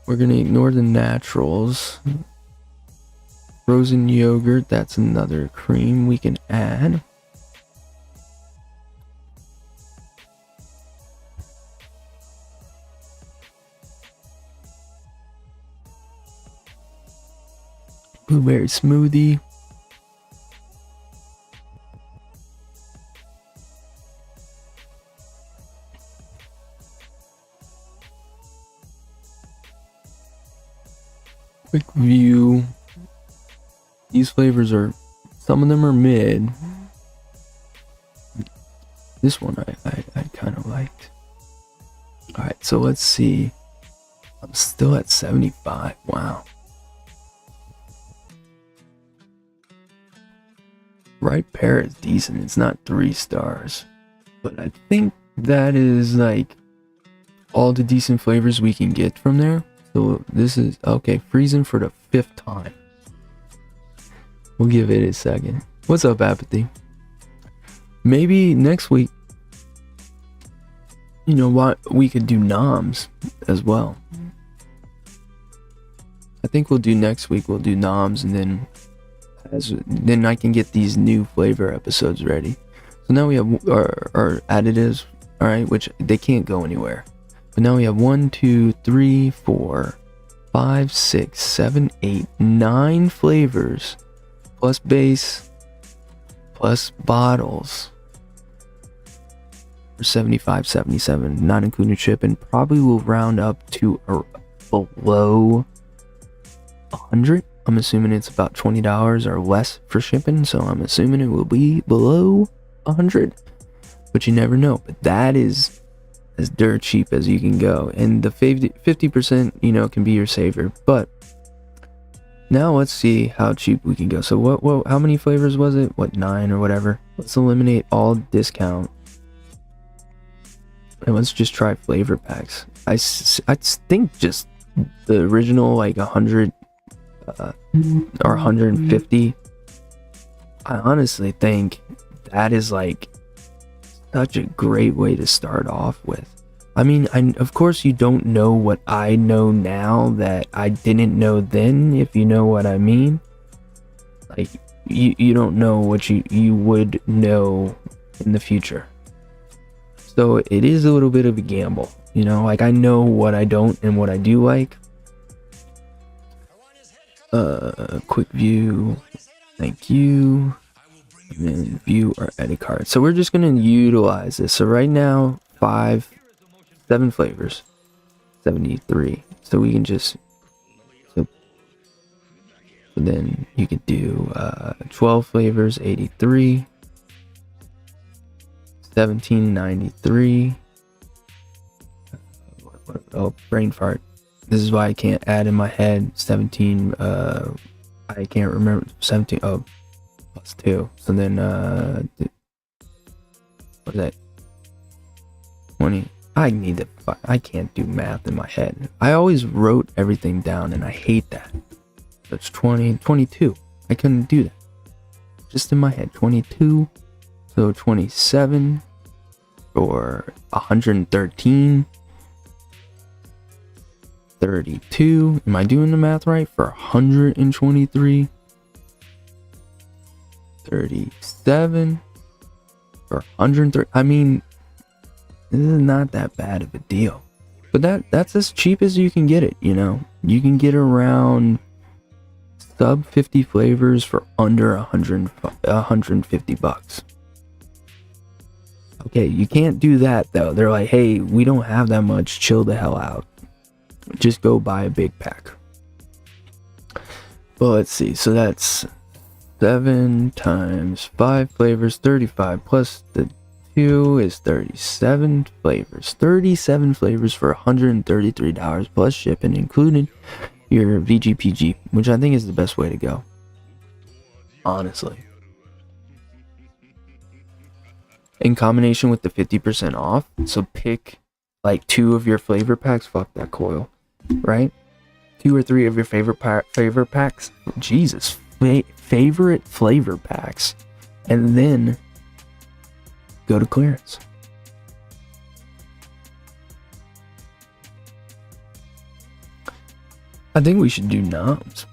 We're going to ignore the naturals. Frozen yogurt, that's another cream we can add. Blueberry smoothie. Quick view. These flavors are, some of them are mid. This one I kind of liked. Alright, so let's see. I'm still at 75. Wow. Right Pear is decent. It's not 3 stars. But I think that is like all the decent flavors we can get from there. So this is, okay, freezing for the 5th time. We'll give it a second. What's up, Apathy? Maybe next week, you know what, we could do noms as well. I think we'll do next week, we'll do noms, and then I can get these new flavor episodes ready. So now we have our additives, alright, which they can't go anywhere. But now we have 1, 2, 3, 4, 5, 6, 7, 8, 9 flavors. Plus base, plus bottles for 75, 77, not including shipping. Probably will round up to below 100. I'm assuming it's about $20 or less for shipping, so I'm assuming it will be below 100. But you never know. But that is as dirt cheap as you can go, and the 50%, you know, can be your savior. But now let's see how cheap we can go. So what how many flavors was it? What, 9 or whatever? Let's eliminate all discount. And let's just try flavor packs. I think just the original, like 100 or 150. I honestly think that is like such a great way to start off with. I mean, of course you don't know what I know now that I didn't know then, if you know what I mean. Like, you don't know what you would know in the future. So it is a little bit of a gamble, you know, like I know what I don't and what I do like. Quick view, thank you. And then view our edit card. So we're just gonna utilize this. So right now, 7 flavors, 73. So we can just, so then you could do 12 flavors, 83, 1793. Oh, brain fart. This is why I can't add in my head 17. I can't remember 17. Oh, plus 2. So then what is that? 20. I can't do math in my head. I always wrote everything down and I hate that. That's 20, 22. I couldn't do that. Just in my head. 22. So 27 or 113. 32. Am I doing the math right? For 123. 37 for 130. I mean, this is not that bad of a deal. But that's as cheap as you can get it, you know. You can get around sub 50 flavors for under 150 bucks. Okay, you can't do that though. They're like, hey, we don't have that much. Chill the hell out. Just go buy a big pack. Well, let's see. So that's 7 times 5 flavors, 35 plus the 2 is 37 flavors. 37 flavors for $133 plus shipping, including your VGPG, which I think is the best way to go. Honestly. In combination with the 50% off, so pick like 2 of your flavor packs. Fuck that coil, right? 2 or 3 of your favorite packs. Jesus, favorite flavor packs, and then go to clearance. I think we should do knobs.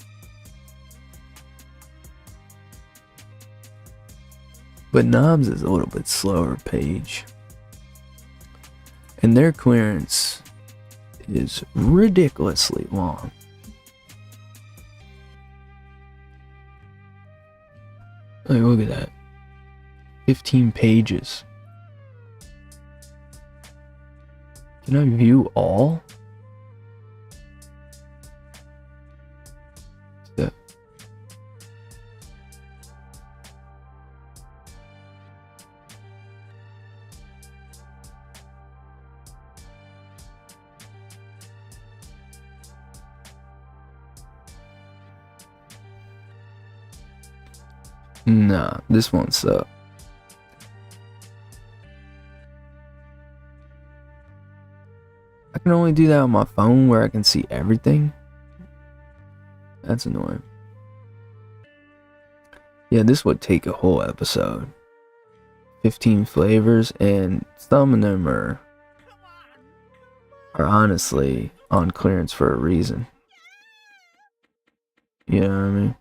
But knobs is a little bit slower page. And their clearance is ridiculously long. Like, look at that. 15 pages. Can I view all? Yeah. Nah, this won't suck. I can only do that on my phone where I can see everything. That's annoying. Yeah, this would take a whole episode. 15 flavors, and some of them are honestly on clearance for a reason. You know what I mean?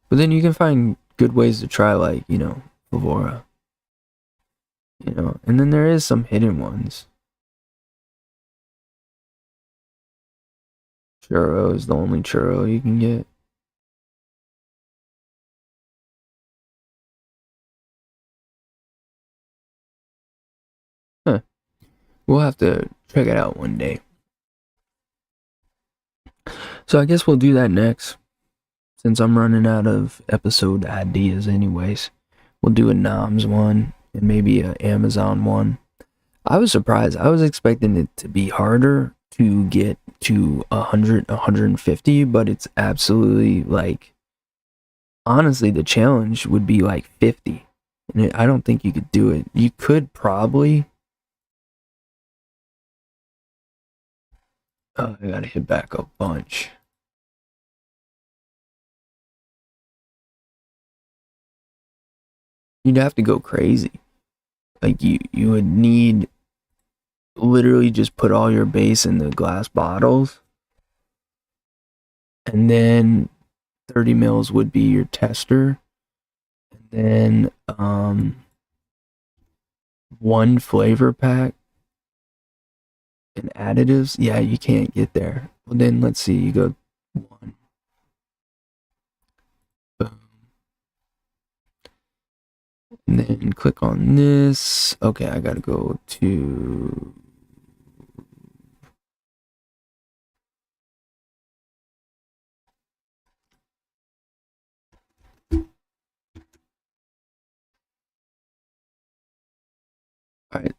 But then you can find good ways to try, like, you know, Flavora. You know, and then there is some hidden ones. Churro is the only churro you can get. Huh. We'll have to check it out one day. So I guess we'll do that next. Since I'm running out of episode ideas anyways. We'll do a Noms one and maybe an Amazon one. I was surprised. I was expecting it to be harder to get to 100, 150, but it's absolutely like honestly, the challenge would be like 50. And I don't think you could do it. You could probably. Oh, I gotta hit back a bunch. You'd have to go crazy. Like you would need literally just put all your base in the glass bottles, and then 30 mils would be your tester, and then one flavor pack and additives. Yeah, you can't get there. Well, then let's see. You go one. Boom. And then click on this. Okay, I gotta go to. Alright,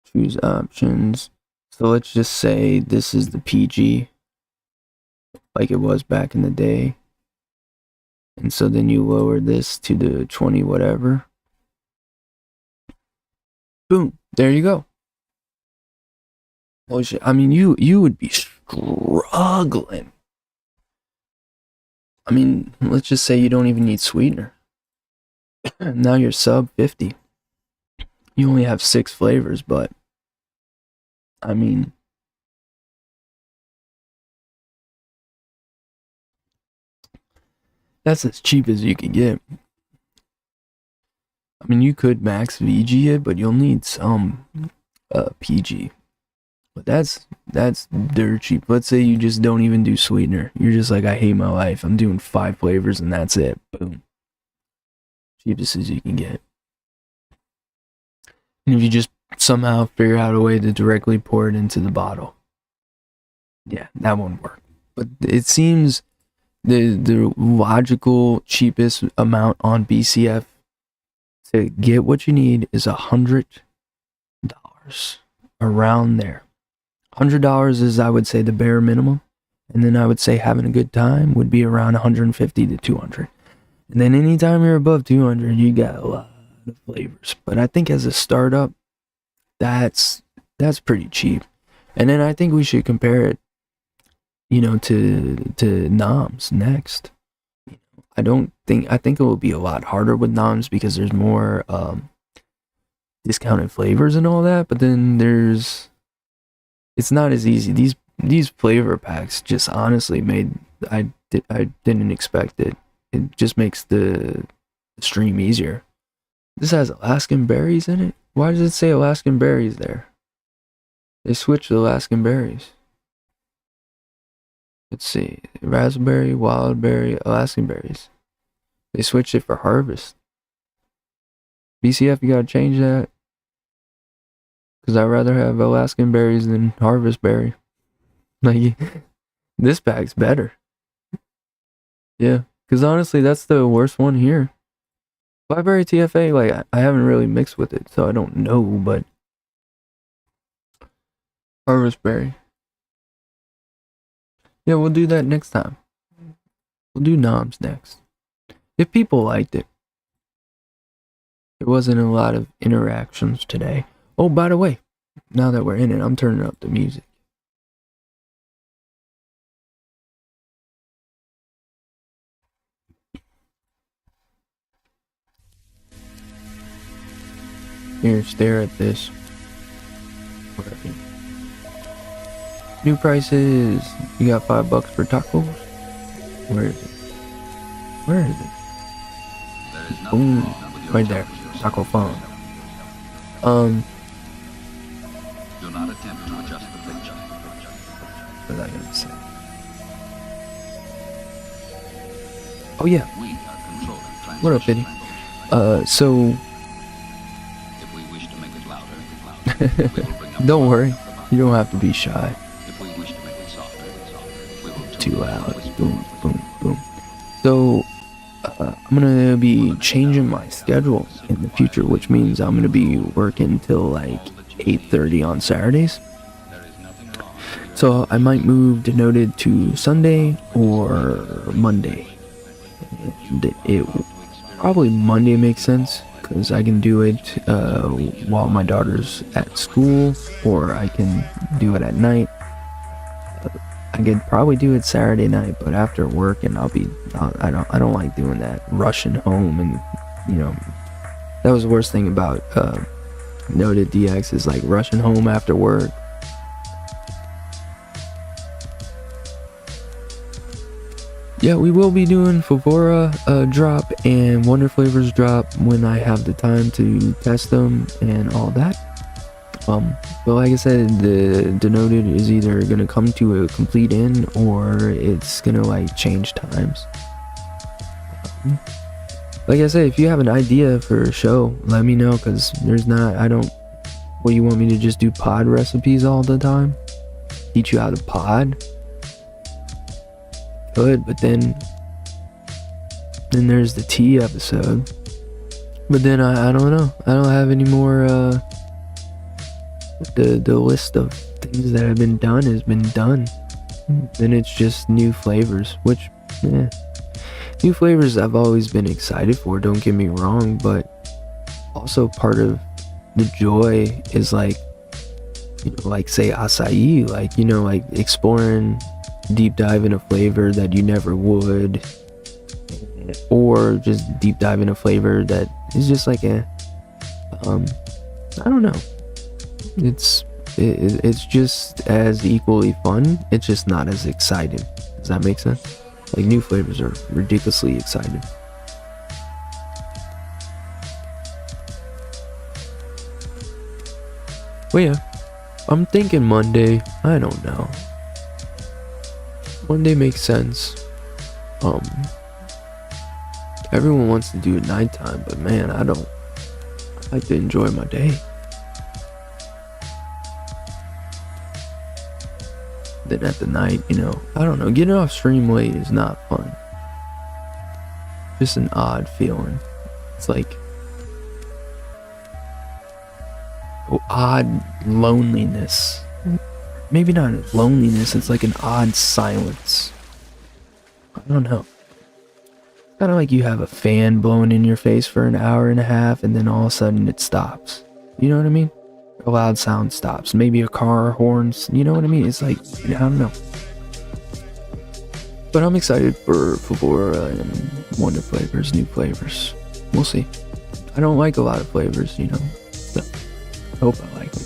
choose options. So let's just say this is the PG, like it was back in the day. And so then you lower this to the 20 whatever. Boom, there you go. Holy shit, I mean, you would be struggling. I mean, let's just say you don't even need sweetener. Now you're sub 50. You only have 6 flavors, but I mean, that's as cheap as you could get. I mean, you could max VG it, but you'll need some PG. But that's dirt cheap. Let's say you just don't even do sweetener. You're just like, I hate my life. I'm doing 5 flavors and that's it. Boom. Cheapest as you can get. And if you just somehow figure out a way to directly pour it into the bottle, yeah, that won't work. But it seems the logical cheapest amount on BCF to get what you need is $100, around there. $100 is, I would say, the bare minimum, and then I would say having a good time would be around 150 to 200. And then anytime you're above 200, you got a lot of flavors. But I think as a startup, that's pretty cheap. And then I think we should compare it, to Noms next. I think it will be a lot harder with Noms because there's more discounted flavors and all that, but then it's not as easy. These flavor packs just honestly I didn't expect it. It just makes the stream easier. This has Alaskan berries in it? Why does it say Alaskan berries there? They switched to Alaskan berries. Let's see. Raspberry, wild berry, Alaskan berries. They switched it for harvest. BCF, you gotta change that. Because I'd rather have Alaskan berries than harvest berry. Like, this pack's better. Yeah. Because honestly, that's the worst one here. Blackberry TFA, like, I haven't really mixed with it, so I don't know, but harvest berry. Yeah, we'll do that next time. We'll do Noms next. If people liked it. There wasn't a lot of interactions today. Oh, by the way, now that we're in it, I'm turning up the music. Here, stare at this. Where are you? New prices. You got $5 for tacos? Where is it? Where is it? Boom. Right there. Taco phone. Do not attempt to adjust the picture. What was I gonna say? Oh yeah. We are controlling What up, Biddy? So If we wish to make it louder, we will bring up don't worry. You don't have to be shy. If we wish to make it softer, we will Too loud. Boom, boom, boom. So, I'm gonna be changing my schedule in the future, which means I'm gonna be working till like 8:30 on Saturdays. So I might move Denoted to Sunday or Monday. And it probably Monday makes sense because I can do it while my daughter's at school, or I can do it at night. I could probably do it Saturday night, but after work, and I don't like doing that, rushing home. And that was the worst thing about Noted DX, is like rushing home after work. Yeah, we will be doing Favora drop and Wonder Flavors drop when I have the time to test them and all that. But like I said, the Denoted is either gonna come to a complete end, or it's gonna like change times. Like I said, if you have an idea for a show, let me know, because what, you want me to just do pod recipes all the time? Teach you how to pod? Good, but then there's the tea episode. But then I don't know. I don't have any more. The list of things that have been done has been done. Then it's just new flavors, which, new flavors I've always been excited for, don't get me wrong, but also part of the joy is like, like say acai, like exploring, deep dive in a flavor that you never would, or just deep dive in a flavor that is just like I don't know. It's just as equally fun. It's just not as exciting. Does that make sense? Like, new flavors are ridiculously exciting. Well, yeah, I'm thinking Monday. I don't know. Monday makes sense. Everyone wants to do it nighttime, but man, I don't. I like to enjoy my day. Then at the night, I don't know, getting off stream late is not fun. Just an odd feeling. It's like odd loneliness. Maybe not loneliness, it's like an odd silence. I don't know. Kind of like you have a fan blowing in your face for an hour and a half, and then all of a sudden it stops. You know what I mean? A loud sound stops. Maybe a car horns. You know what I mean? It's like, I don't know. But I'm excited for Favora and Wonder Flavors, new flavors. We'll see. I don't like a lot of flavors, so I hope I like them.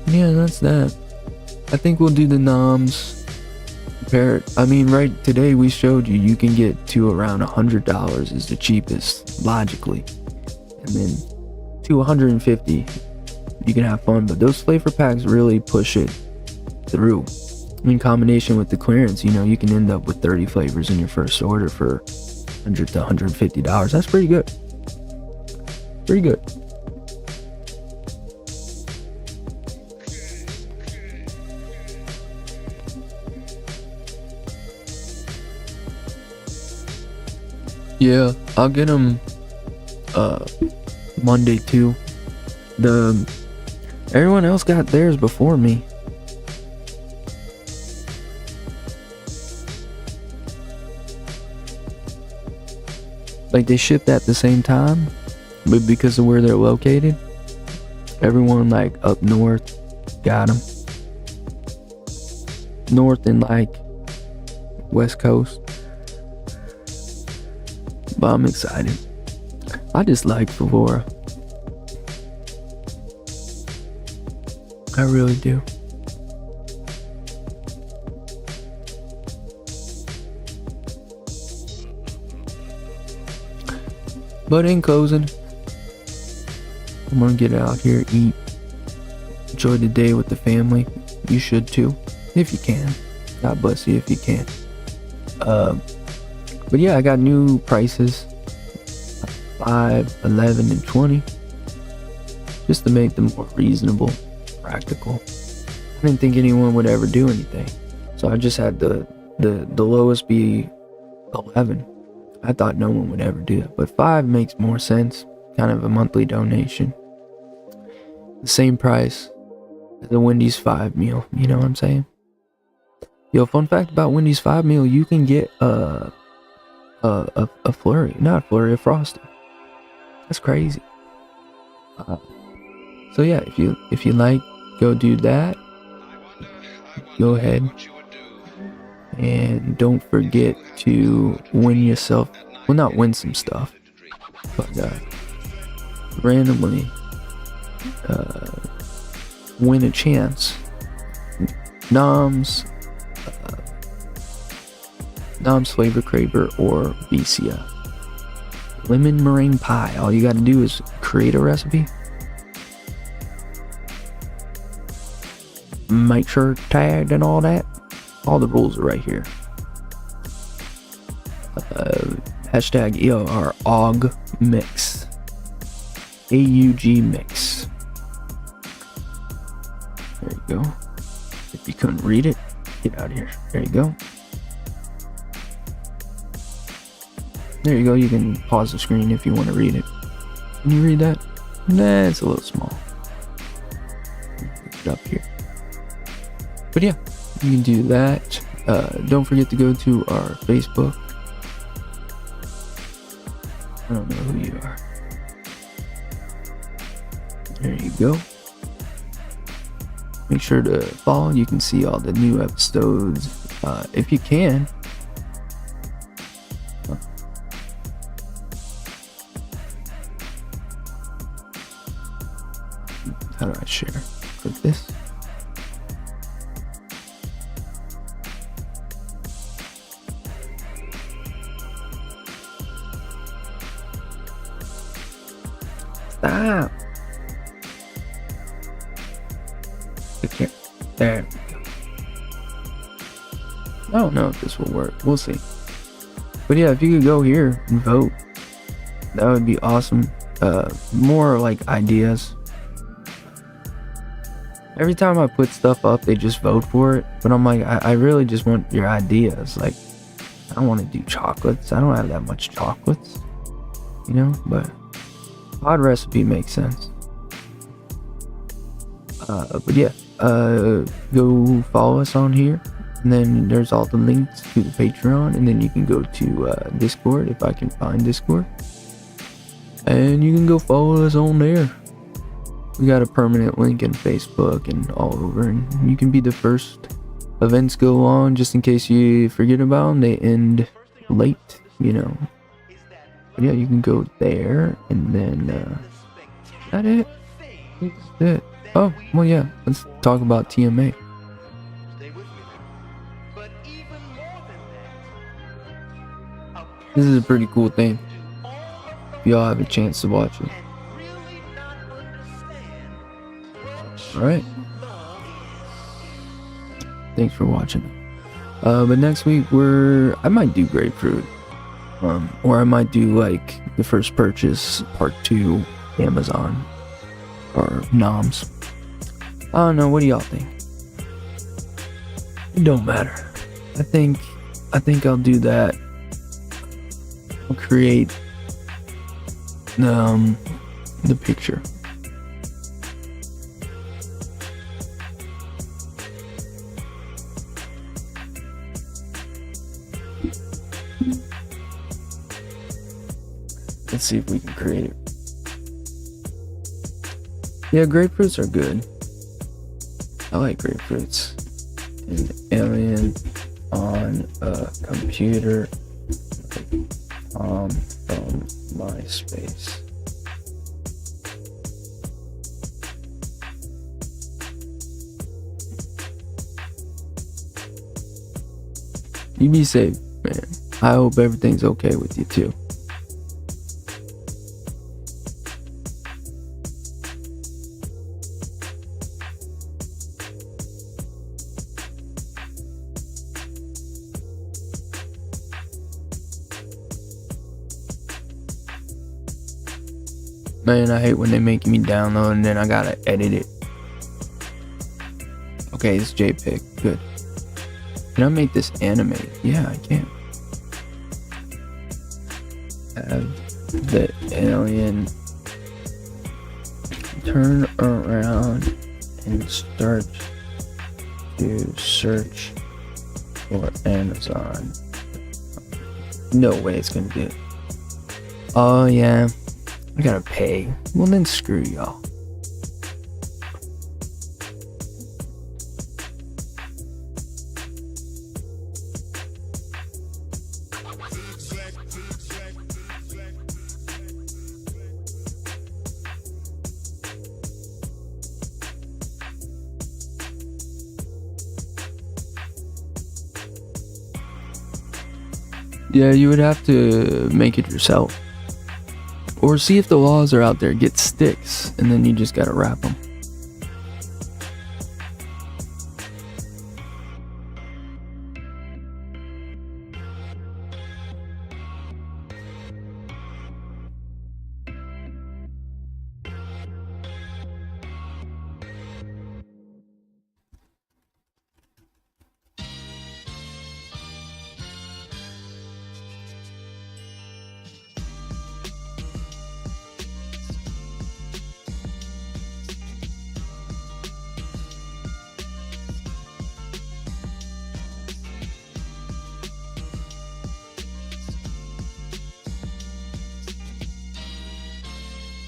Yeah, that's that. I think we'll do the noms. Right today we showed you can get to around $100 is the cheapest, logically. And then to $150, you can have fun. But those flavor packs really push it through. In combination with the clearance, you can end up with 30 flavors in your first order for $100 to $150. That's pretty good. Pretty good. Yeah, I'll get them Monday too. Everyone else got theirs before me. Like, they shipped at the same time, but because of where they're located, everyone like up north got them. North and like West Coast. But I'm excited. I just like Favora. I really do. But in closing, I'm gonna get out here, eat, enjoy the day with the family. You should too, if you can. God bless you if you can. But yeah, I got new prices, 5, 11, and 20, just to make them more reasonable, practical. I didn't think anyone would ever do anything, so I just had the lowest be 11. I thought no one would ever do that, but 5 makes more sense, kind of a monthly donation. The same price, the Wendy's 5 meal. You know what I'm saying? Yo, fun fact about Wendy's 5 meal, you can get a flurry, not a flurry, a frosty. That's crazy. So yeah, if you like, go do that. Go ahead. And don't forget to win yourself, well, not win some stuff, but randomly win a chance. Noms Flavor Craver or BCF. Lemon meringue pie. All you gotta do is create a recipe. Make sure it's tagged and all that. All the rules are right here. Hashtag EOR AUG mix. AUG mix. There you go. If you couldn't read it, get out of here. There you go. There you go. You can pause the screen if you want to read it. Can you read that? Nah, it's a little small. Put it up here. But yeah, you can do that. Don't forget to go to our Facebook. I don't know who you are. There you go. Make sure to follow. You can see all the new episodes if you can. How do I share? Click this. Stop. Click here. There we go. I don't know if this will work. We'll see. But yeah, if you could go here and vote, that would be awesome. More like ideas. Every time I put stuff up, they just vote for it. But I'm like, I really just want your ideas. Like, I don't want to do chocolates. I don't have that much chocolates. You know, but odd recipe makes sense. But yeah, go follow us on here. And then there's all the links to the Patreon. And then you can go to Discord if I can find Discord. And you can go follow us on there. We got a permanent link in Facebook and all over, and you can be the first events go on, just in case you forget about them. They end late, you know. But yeah, you can go there, and then is that it? That's it. Oh, well, yeah. Let's talk about TMA. This is a pretty cool thing. If y'all have a chance to watch it. Alright. Thanks for watching. But next week I might do grapefruit. Or I might do like the first purchase part 2 Amazon or Noms. I don't know, what do y'all think? It don't matter. I think I'll do that. I'll create the picture. Let's see if we can create it. Yeah, grapefruits are good. I like grapefruits. An alien on a computer from MySpace. You be safe, man. I hope everything's okay with you too. Man, I hate when they make me download and then I gotta edit it. Okay, it's JPEG. Good. Can I make this animated? Yeah, I can. Have the alien turn around and start to search for Amazon. No way it's gonna do it. Oh yeah, I gotta pay. Well then screw y'all. Yeah, you would have to make it yourself. Or see if the laws are out there, get sticks, and then you just gotta wrap them.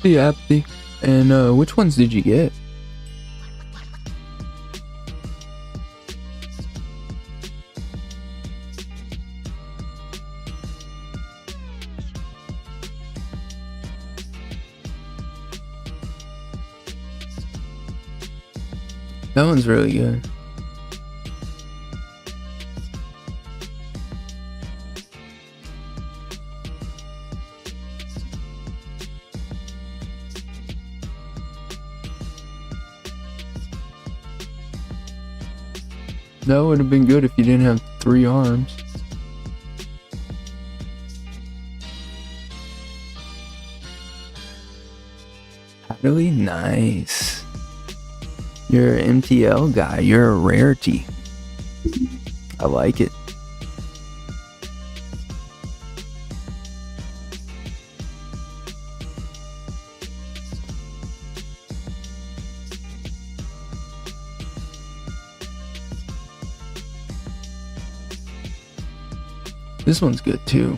Yeah, and which ones did you get? That one's really good. That would have been good if you didn't have 3 arms. Really nice. You're an MTL guy. You're a rarity. I like it. This one's good too.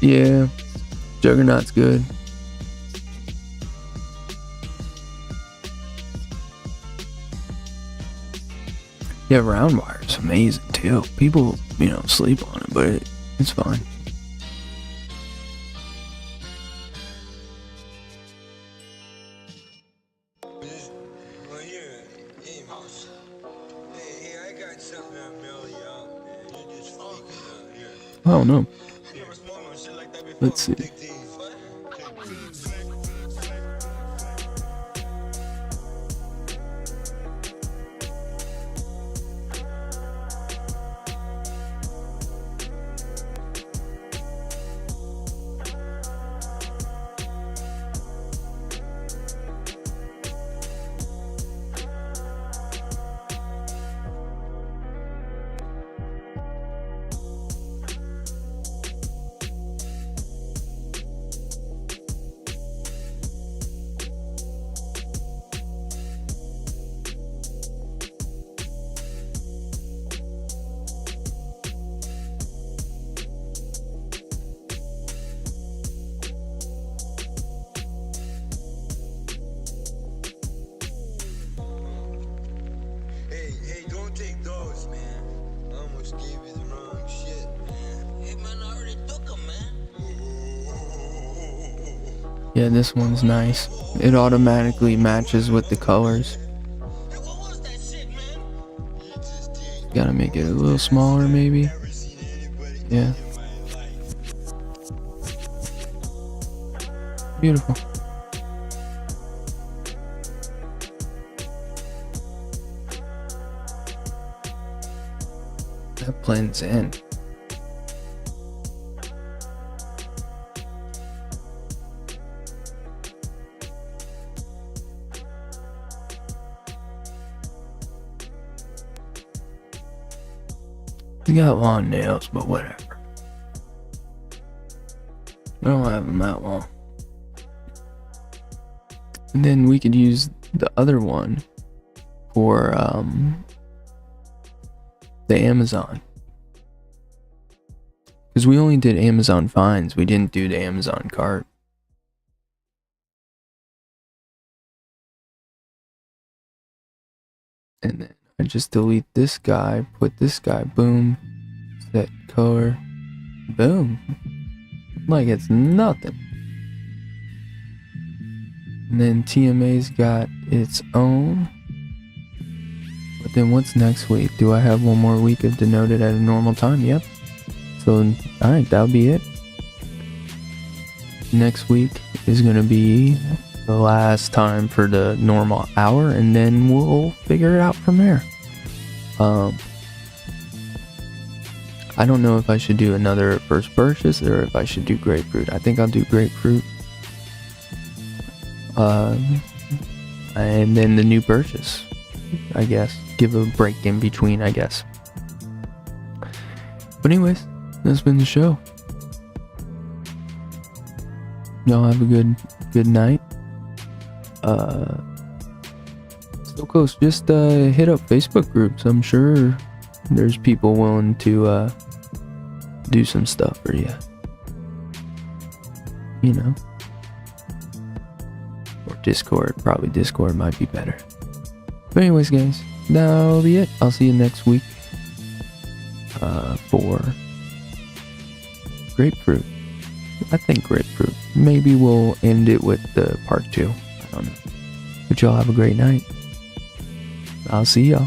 Yeah, Juggernaut's good. Yeah, round wire's amazing too. People, sleep on it, but it's fine. I don't know. Let's see. Yeah, this one's nice. It automatically matches with the colors. Gotta make it a little smaller, maybe. Yeah. Beautiful. That blends in. He's got long nails, but whatever. I don't have them that long. And then we could use the other one for the Amazon. Because we only did Amazon fines. We didn't do the Amazon cart. And then I just delete this guy, put this guy, boom, set color, boom. Like it's nothing. And then TMA's got its own. But then what's next week? Do I have one more week of Denoted at a normal time? Yep. So, alright, that'll be it. Next week is going to be the last time for the normal hour, and then we'll figure it out from there. I don't know if I should do another first purchase or if I should do grapefruit. I think I'll do grapefruit. And then the new purchase, I guess. Give a break in between, I guess. But anyways, that's been the show. Y'all have a good night. Still close. Just hit up Facebook groups. I'm sure there's people willing to do some stuff for you. You know. Or Discord. Probably Discord might be better. But anyways, guys, that'll be it. I'll see you next week for grapefruit. I think grapefruit. Maybe we'll end it with the part 2. I don't know. But y'all have a great night. I'll see y'all.